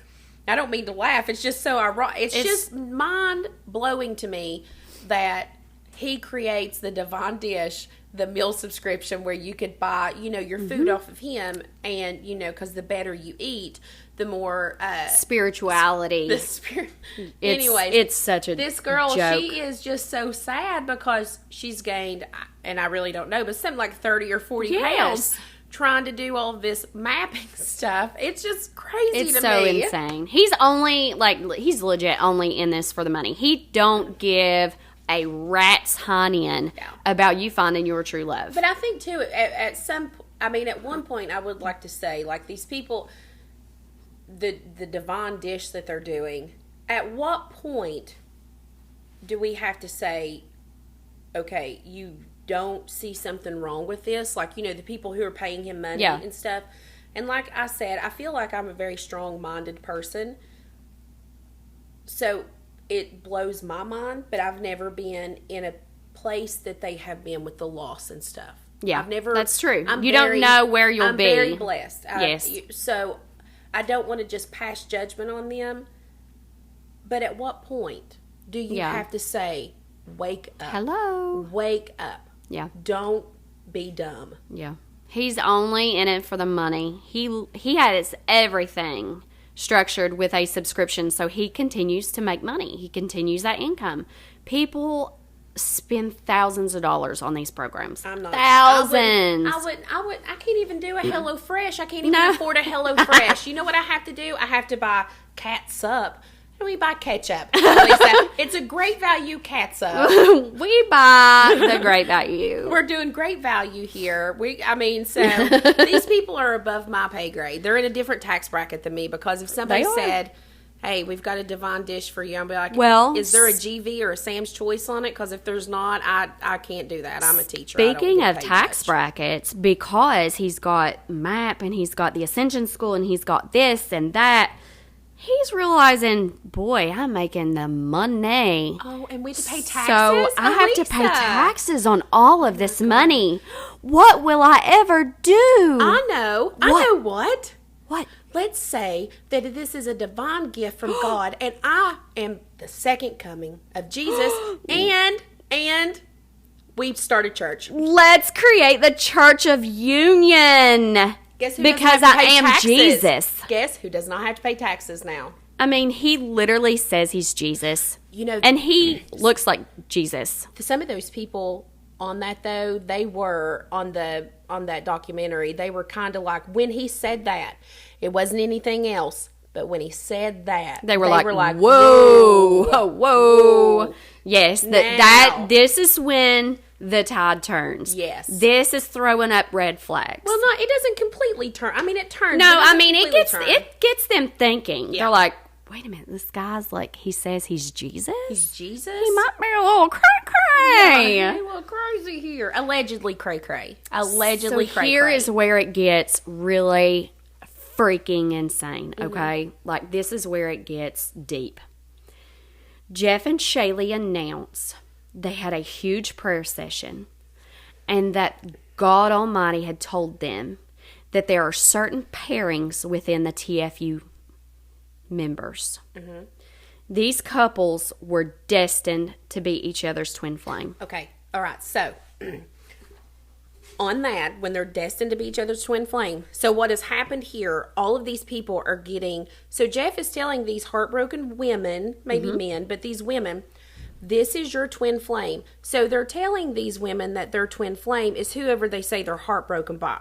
[SPEAKER 2] I don't mean to laugh. It's just so ironic. It's just mind blowing to me that he creates the Divine Dish, the meal subscription where you could buy, your food off of him, and because the better you eat, the more
[SPEAKER 1] Spirituality.
[SPEAKER 2] the spirit.
[SPEAKER 1] It's,
[SPEAKER 2] Anyway,
[SPEAKER 1] it's such a
[SPEAKER 2] this girl,
[SPEAKER 1] joke.
[SPEAKER 2] she is just so sad because she's gained, and I really don't know, but something like 30 or 40
[SPEAKER 1] Yes.
[SPEAKER 2] pounds trying to do all this mapping stuff. It's just crazy
[SPEAKER 1] It's
[SPEAKER 2] to
[SPEAKER 1] so
[SPEAKER 2] me.
[SPEAKER 1] insane. He's only he's legit only in this for the money. He don't give a rat's hind
[SPEAKER 2] Yeah.
[SPEAKER 1] about you finding your true love.
[SPEAKER 2] But I think too, at one point, I would like to say, like, these people, the Divine Dish that they're doing, at what point do we have to say, okay, you don't see something wrong with this? Like, the people who are paying him money
[SPEAKER 1] Yeah.
[SPEAKER 2] and stuff. And like I said, I feel like I'm a very strong-minded person. So it blows my mind, but I've never been in a place that they have been with the loss and stuff.
[SPEAKER 1] Yeah,
[SPEAKER 2] I've never.
[SPEAKER 1] that's true. You don't know where you'll
[SPEAKER 2] I'm
[SPEAKER 1] be.
[SPEAKER 2] very blessed.
[SPEAKER 1] Yes.
[SPEAKER 2] So I don't want to just pass judgment on them. But at what point do you
[SPEAKER 1] Yeah.
[SPEAKER 2] have to say, "Wake up"?
[SPEAKER 1] Hello.
[SPEAKER 2] Wake up.
[SPEAKER 1] Yeah.
[SPEAKER 2] Don't be dumb.
[SPEAKER 1] Yeah. He's only in it for the money. He has everything structured with a subscription, so he continues to make money. He continues that income. People spend thousands of dollars on these programs.
[SPEAKER 2] I'm not
[SPEAKER 1] Thousands.
[SPEAKER 2] I can't even do a HelloFresh. I can't even
[SPEAKER 1] No.
[SPEAKER 2] afford a HelloFresh. You know what I have to do? I have to buy catsup. How do we buy ketchup? Lisa? It's a great value catsup.
[SPEAKER 1] We buy the great value.
[SPEAKER 2] We're doing great value here. So these people are above my pay grade. They're in a different tax bracket than me because if somebody
[SPEAKER 1] They are.
[SPEAKER 2] said, "Hey, we've got a Divine Dish for you," I'll be like,
[SPEAKER 1] Well,
[SPEAKER 2] is there a GV or a Sam's Choice on it? Because if there's not, I can't do that. I'm a teacher. I don't
[SPEAKER 1] Speaking
[SPEAKER 2] get
[SPEAKER 1] of
[SPEAKER 2] paid
[SPEAKER 1] tax
[SPEAKER 2] much.
[SPEAKER 1] brackets, because he's got MAP and he's got the Ascension School and he's got this and that, he's realizing, boy, I'm making the money.
[SPEAKER 2] Oh, and we have to pay taxes.
[SPEAKER 1] So I have to pay
[SPEAKER 2] Elisa.
[SPEAKER 1] taxes on all of this money. What will I ever do?
[SPEAKER 2] I know. I
[SPEAKER 1] What?
[SPEAKER 2] know what.
[SPEAKER 1] What?
[SPEAKER 2] Let's say that this is a divine gift from God, and I am the second coming of Jesus, and we've started church.
[SPEAKER 1] Let's create the Church of Union.
[SPEAKER 2] Guess who
[SPEAKER 1] Because
[SPEAKER 2] doesn't have
[SPEAKER 1] I
[SPEAKER 2] to pay
[SPEAKER 1] am
[SPEAKER 2] taxes?
[SPEAKER 1] Jesus.
[SPEAKER 2] Guess who does not have to pay taxes now?
[SPEAKER 1] I mean, he literally says he's Jesus.
[SPEAKER 2] You know,
[SPEAKER 1] And he looks like Jesus.
[SPEAKER 2] some of those people on that though, they were on that documentary. They were kind of like, when he said that, it wasn't anything else. But when he said that,
[SPEAKER 1] They were like,
[SPEAKER 2] whoa,
[SPEAKER 1] whoa, whoa. Yes,
[SPEAKER 2] Now.
[SPEAKER 1] this is when the tide turns.
[SPEAKER 2] Yes.
[SPEAKER 1] This is throwing up red flags.
[SPEAKER 2] Well, no, it doesn't completely turn. I mean, it turns.
[SPEAKER 1] No,
[SPEAKER 2] but
[SPEAKER 1] I
[SPEAKER 2] doesn't
[SPEAKER 1] mean
[SPEAKER 2] completely turn.
[SPEAKER 1] it gets them thinking.
[SPEAKER 2] Yeah.
[SPEAKER 1] They're like, wait a minute, this guy's like, he says he's Jesus.
[SPEAKER 2] He's Jesus.
[SPEAKER 1] He might be a little cray-cray.
[SPEAKER 2] Yeah, he a little crazy here. Allegedly cray-cray. Allegedly
[SPEAKER 1] So
[SPEAKER 2] cray-cray.
[SPEAKER 1] here is where it gets really freaking insane, okay? Like, this is where it gets deep. Jeff and Shaylee announce they had a huge prayer session and that God Almighty had told them that there are certain pairings within the TFU members. These couples were destined to be each other's twin flame.
[SPEAKER 2] Okay. All right. So, on that, when they're destined to be each other's twin flame, so what has happened here, all of these people are getting, so Jeff is telling these heartbroken women, maybe men, but these women, this is your twin flame. So they're telling these women that their twin flame is whoever they say they're heartbroken by.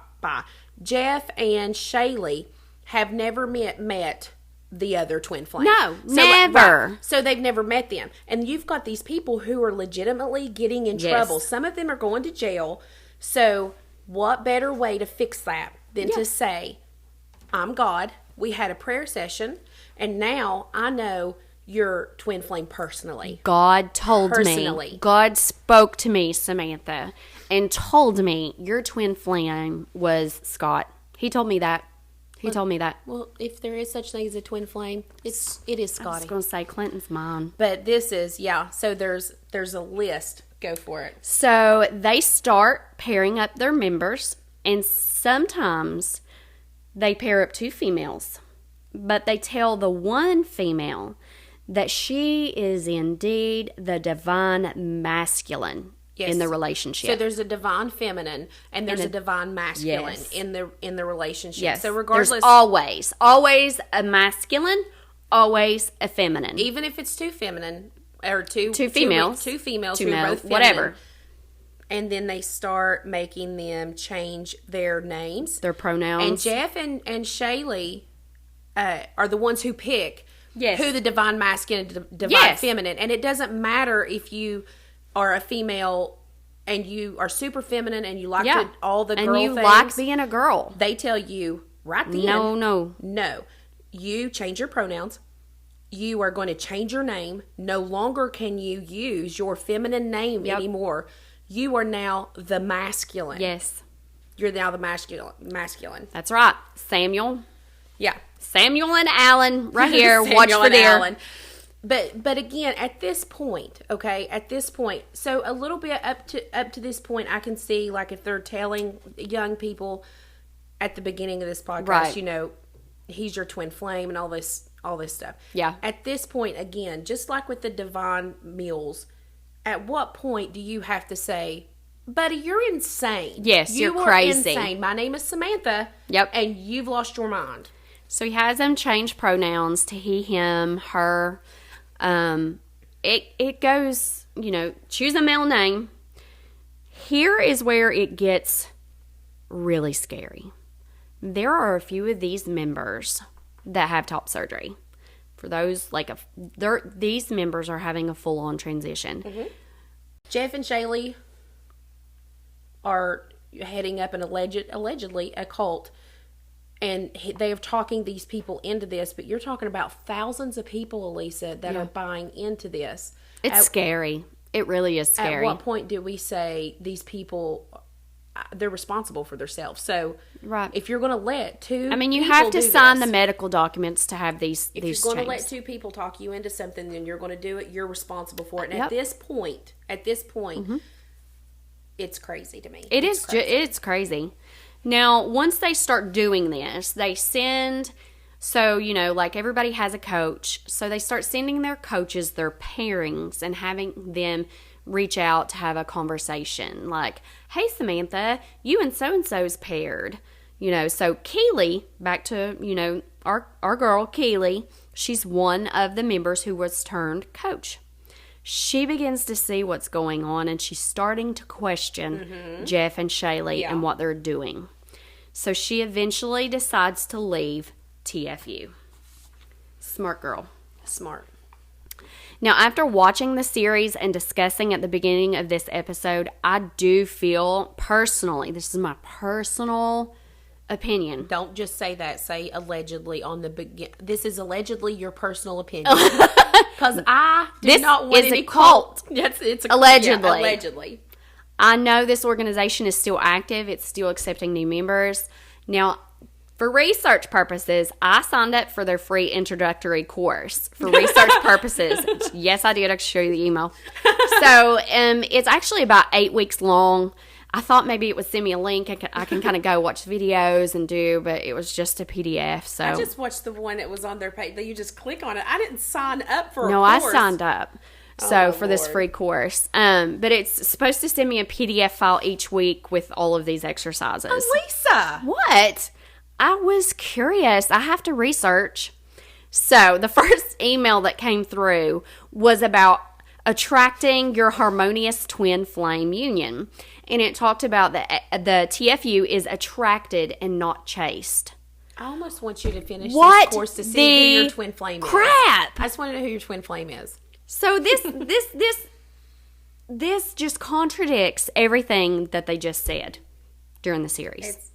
[SPEAKER 2] Jeff and Shaylee have never met the other twin flame.
[SPEAKER 1] No,
[SPEAKER 2] So,
[SPEAKER 1] never.
[SPEAKER 2] right. So they've never met them. And you've got these people who are legitimately getting in
[SPEAKER 1] Yes.
[SPEAKER 2] trouble. Some of them are going to jail. So what better way to fix that than to say, I'm God. We had a prayer session, and now I know your twin flame personally.
[SPEAKER 1] God told
[SPEAKER 2] Personally.
[SPEAKER 1] me, God spoke to me, Samantha, and told me your twin flame was Scott. He told me that. He told me that.
[SPEAKER 2] Well, if there is such thing as a twin flame, it is
[SPEAKER 1] I was
[SPEAKER 2] Scotty.
[SPEAKER 1] going to say Clinton's mine.
[SPEAKER 2] But this is, yeah, so there's a list. Go for it.
[SPEAKER 1] So they start pairing up their members, and sometimes they pair up two females. But they tell the one female that she is indeed the divine masculine
[SPEAKER 2] Yes.
[SPEAKER 1] in the relationship.
[SPEAKER 2] So there's a divine feminine and there's a divine masculine
[SPEAKER 1] Yes.
[SPEAKER 2] in the relationship.
[SPEAKER 1] yes.
[SPEAKER 2] So regardless,
[SPEAKER 1] There's always a masculine, always a feminine.
[SPEAKER 2] even if it's two feminine or two
[SPEAKER 1] females.
[SPEAKER 2] two females
[SPEAKER 1] Two
[SPEAKER 2] who are
[SPEAKER 1] male-
[SPEAKER 2] both feminine,
[SPEAKER 1] whatever.
[SPEAKER 2] and then they start making them change their names.
[SPEAKER 1] Their pronouns.
[SPEAKER 2] And Jeff and Shaylee are the ones who pick
[SPEAKER 1] Yes.
[SPEAKER 2] who the divine masculine and divine
[SPEAKER 1] Yes.
[SPEAKER 2] feminine. And it doesn't matter if you are a female and you are super feminine and you like
[SPEAKER 1] yeah.
[SPEAKER 2] to, all the
[SPEAKER 1] and
[SPEAKER 2] girl
[SPEAKER 1] you
[SPEAKER 2] things.
[SPEAKER 1] like being a girl.
[SPEAKER 2] They tell you right then. No. You change your pronouns. You are going to change your name. No longer can you use your feminine name anymore. You are now the masculine.
[SPEAKER 1] Yes.
[SPEAKER 2] You're now the masculine.
[SPEAKER 1] That's right. Samuel
[SPEAKER 2] Yeah.
[SPEAKER 1] and Alan right here. Watch
[SPEAKER 2] Samuel
[SPEAKER 1] for
[SPEAKER 2] and
[SPEAKER 1] deer.
[SPEAKER 2] Alan. But again, at this point, so a little bit up to this point, I can see, like, if they're telling young people at the beginning of this podcast,
[SPEAKER 1] Right.
[SPEAKER 2] you know, he's your twin flame and all this stuff.
[SPEAKER 1] Yeah.
[SPEAKER 2] At this point, again, just like with the divine meals, at what point do you have to say, buddy, you're insane.
[SPEAKER 1] Yes,
[SPEAKER 2] you
[SPEAKER 1] you're
[SPEAKER 2] are
[SPEAKER 1] crazy.
[SPEAKER 2] insane. My name is Samantha.
[SPEAKER 1] Yep.
[SPEAKER 2] And you've lost your mind.
[SPEAKER 1] So he has them change pronouns to he, him, her. It goes, you know, choose a male name. Here is where it gets really scary. There are a few of these members that have top surgery. For those, these members are having a full-on transition.
[SPEAKER 2] Mm-hmm. Jeff and Shaylee are heading up an allegedly a cult, and they are talking these people into this. But you're talking about thousands of people, Elisa, that are buying into this.
[SPEAKER 1] It's scary. It really is scary.
[SPEAKER 2] At what point do we say these people, they're responsible for themselves? So,
[SPEAKER 1] Right.
[SPEAKER 2] if you're going to let two,
[SPEAKER 1] I mean, you
[SPEAKER 2] people
[SPEAKER 1] have to
[SPEAKER 2] do
[SPEAKER 1] sign
[SPEAKER 2] this,
[SPEAKER 1] the medical documents to have these
[SPEAKER 2] If
[SPEAKER 1] these
[SPEAKER 2] you're going to let
[SPEAKER 1] changed.
[SPEAKER 2] two people talk you into something, then you're going to do it. You're responsible for it. And
[SPEAKER 1] Yep.
[SPEAKER 2] at this point, it's crazy to me.
[SPEAKER 1] It's crazy. Now, once they start doing this, they send. So, you know, like everybody has a coach. So they start sending their coaches their pairings and having them reach out to have a conversation. Like, hey, Samantha, you and so-and-so's paired. You know, so Keely, back to, you know, our girl, Keely, she's one of the members who was turned coach. She begins to see what's going on, and she's starting to question Jeff and Shaylee and what they're doing. So she eventually decides to leave TFU. Smart girl.
[SPEAKER 2] Smart.
[SPEAKER 1] Now, after watching the series and discussing at the beginning of this episode, I do feel personally, this is my personal opinion.
[SPEAKER 2] Don't just say that. Say allegedly on the begin. This is allegedly your personal opinion. Because I do not want any cult. Yes, it's a cult.
[SPEAKER 1] Allegedly.
[SPEAKER 2] Yeah, allegedly.
[SPEAKER 1] I know this organization is still active. It's still accepting new members. Now, for research purposes, I signed up for their free introductory course for research purposes. Yes, I did. I can show you the email. So, it's actually about 8 weeks long. I thought maybe it would send me a link. I can kind of go watch videos and do, but it was just a PDF. So
[SPEAKER 2] I just watched the one that was on their page. That you just click on it. I didn't sign up for.
[SPEAKER 1] No,
[SPEAKER 2] a course.
[SPEAKER 1] I signed up. So for this free course, but it's supposed to send me a PDF file each week with all of these exercises.
[SPEAKER 2] Lisa,
[SPEAKER 1] What? I was curious. I have to research. So the first email that came through was about attracting your harmonious twin flame union. And it talked about that the TFU is attracted and not chased.
[SPEAKER 2] I almost want you to finish
[SPEAKER 1] What
[SPEAKER 2] this course to see who your twin flame is. I just want to know who your twin flame is.
[SPEAKER 1] So this just contradicts everything that they just said during the series.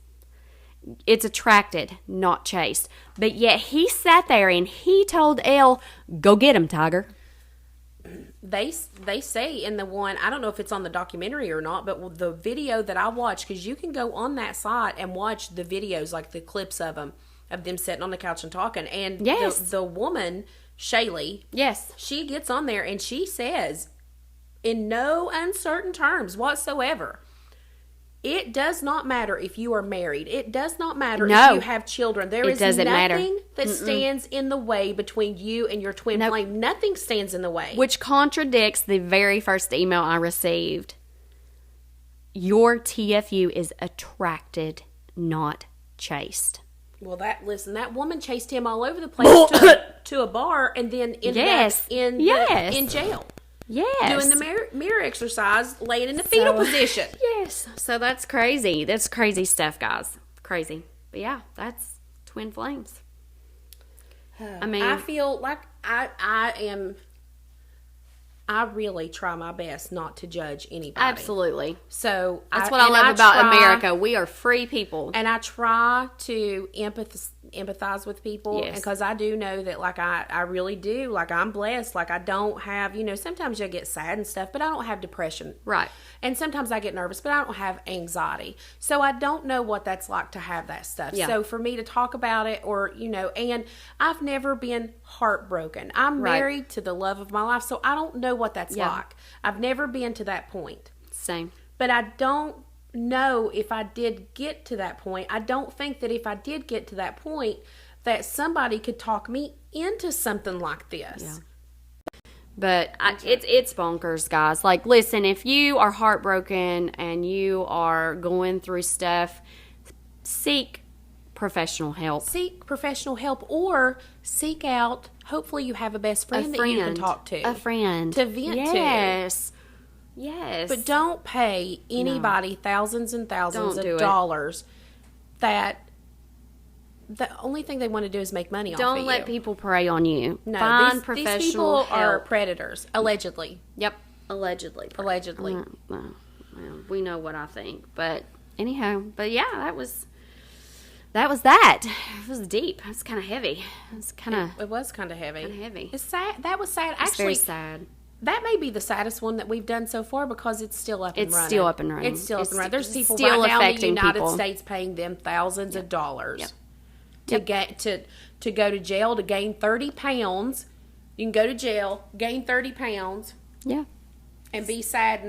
[SPEAKER 1] It's attracted, not chased. But yet he sat there and he told Elle, "Go get him, Tiger."
[SPEAKER 2] They say in the one, I don't know if it's on the documentary or not, but the video that I watched, because you can go on that site and watch the videos, like the clips of them sitting on the couch and talking. And
[SPEAKER 1] yes,
[SPEAKER 2] the woman, Shaylee,
[SPEAKER 1] yes,
[SPEAKER 2] she gets on there and she says, in no uncertain terms whatsoever, it does not matter if you are married. It does not matter if you have children. There is nothing that stands in the way between you and your twin flame. Nothing stands in the way.
[SPEAKER 1] Which contradicts the very first email I received. Your TFU is attracted, not chased.
[SPEAKER 2] Well, that woman chased him all over the place to a bar and then ended up in jail.
[SPEAKER 1] Yes.
[SPEAKER 2] Doing the mirror exercise, laying in the fetal position.
[SPEAKER 1] Yes. So that's crazy. That's crazy stuff, guys. Crazy. But yeah, that's twin flames. I mean,
[SPEAKER 2] I feel like I really try my best not to judge anybody.
[SPEAKER 1] Absolutely.
[SPEAKER 2] So
[SPEAKER 1] that's what I love about America. We are free people.
[SPEAKER 2] And I try to empathize with people, because I do know that, like, I really do, like, I'm blessed, like, I don't have, sometimes you get sad and stuff, but I don't have depression,
[SPEAKER 1] right? And
[SPEAKER 2] sometimes I get nervous, but I don't have anxiety, so I don't know what that's like to have that stuff. So for me to talk about it, or and I've never been heartbroken. I'm married to the love of my life, so I don't know what that's like. I've never been to that point.
[SPEAKER 1] Same.
[SPEAKER 2] But I don't know if I did get to that point. I don't think that if I did get to that point that somebody could talk me into something like this.
[SPEAKER 1] Yeah. But it's bonkers, guys. Like, listen, if you are heartbroken and you are going through stuff, seek professional help.
[SPEAKER 2] Seek professional help, or seek out, hopefully you have a best friend that you can talk to.
[SPEAKER 1] A friend.
[SPEAKER 2] To vent to.
[SPEAKER 1] Yes. Yes.
[SPEAKER 2] But don't pay anybody thousands and thousands of dollars that the only thing they want to do is make money off of you.
[SPEAKER 1] Don't let people prey on you.
[SPEAKER 2] No,
[SPEAKER 1] Find professional
[SPEAKER 2] these people
[SPEAKER 1] help.
[SPEAKER 2] are predators, allegedly.
[SPEAKER 1] Yep. Allegedly.
[SPEAKER 2] Allegedly.
[SPEAKER 1] Well, we know what I think. But anyhow, yeah, that was that. It was deep. It was kind of heavy. It was kind of heavy.
[SPEAKER 2] It's sad. That was sad.
[SPEAKER 1] It's very sad.
[SPEAKER 2] That may be the saddest one that we've done so far, because it's still up and running.
[SPEAKER 1] It's still up and running.
[SPEAKER 2] It's still up and running. There's people
[SPEAKER 1] still
[SPEAKER 2] right now in the
[SPEAKER 1] affecting
[SPEAKER 2] United
[SPEAKER 1] people.
[SPEAKER 2] States paying them thousands of dollars to go to jail to gain 30 pounds. You can go to jail, gain 30 pounds.
[SPEAKER 1] Yeah.
[SPEAKER 2] And be sad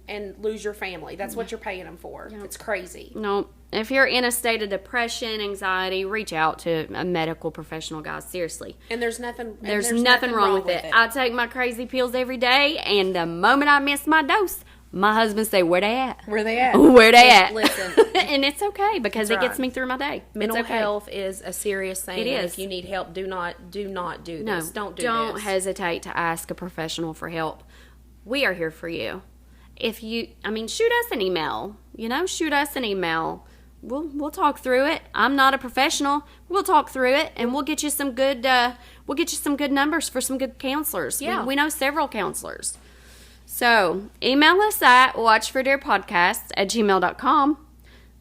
[SPEAKER 2] and lose your family. That's what you're paying them for. Yep. It's crazy.
[SPEAKER 1] No. If you're in a state of depression, anxiety, reach out to a medical professional, guys. Seriously.
[SPEAKER 2] And there's nothing
[SPEAKER 1] wrong with it. I take my crazy pills every day, and the moment I miss my dose, my husband say, "Where they at?
[SPEAKER 2] Where they at?
[SPEAKER 1] Where they at?"
[SPEAKER 2] Listen.
[SPEAKER 1] And it's okay, because it gets me through my day.
[SPEAKER 2] Mental health is a serious thing.
[SPEAKER 1] It is.
[SPEAKER 2] If you need help, do not do this. Don't
[SPEAKER 1] Don't hesitate to ask a professional for help. We are here for you. Shoot us an email. Shoot us an email. we'll talk through it. I'm not a professional. We'll talk through it, and we'll get you some good numbers for some good counselors.
[SPEAKER 2] Yeah.
[SPEAKER 1] We know several counselors. So email us at watchfordearpodcast@gmail.com.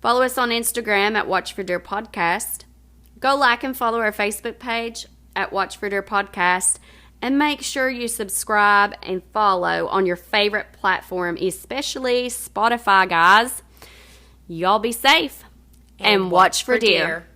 [SPEAKER 1] Follow us on Instagram at watchfordearpodcast. Go like and follow our Facebook page at Watch for Dear Podcast. And make sure you subscribe and follow on your favorite platform, especially Spotify, guys. Y'all be safe and watch for deer.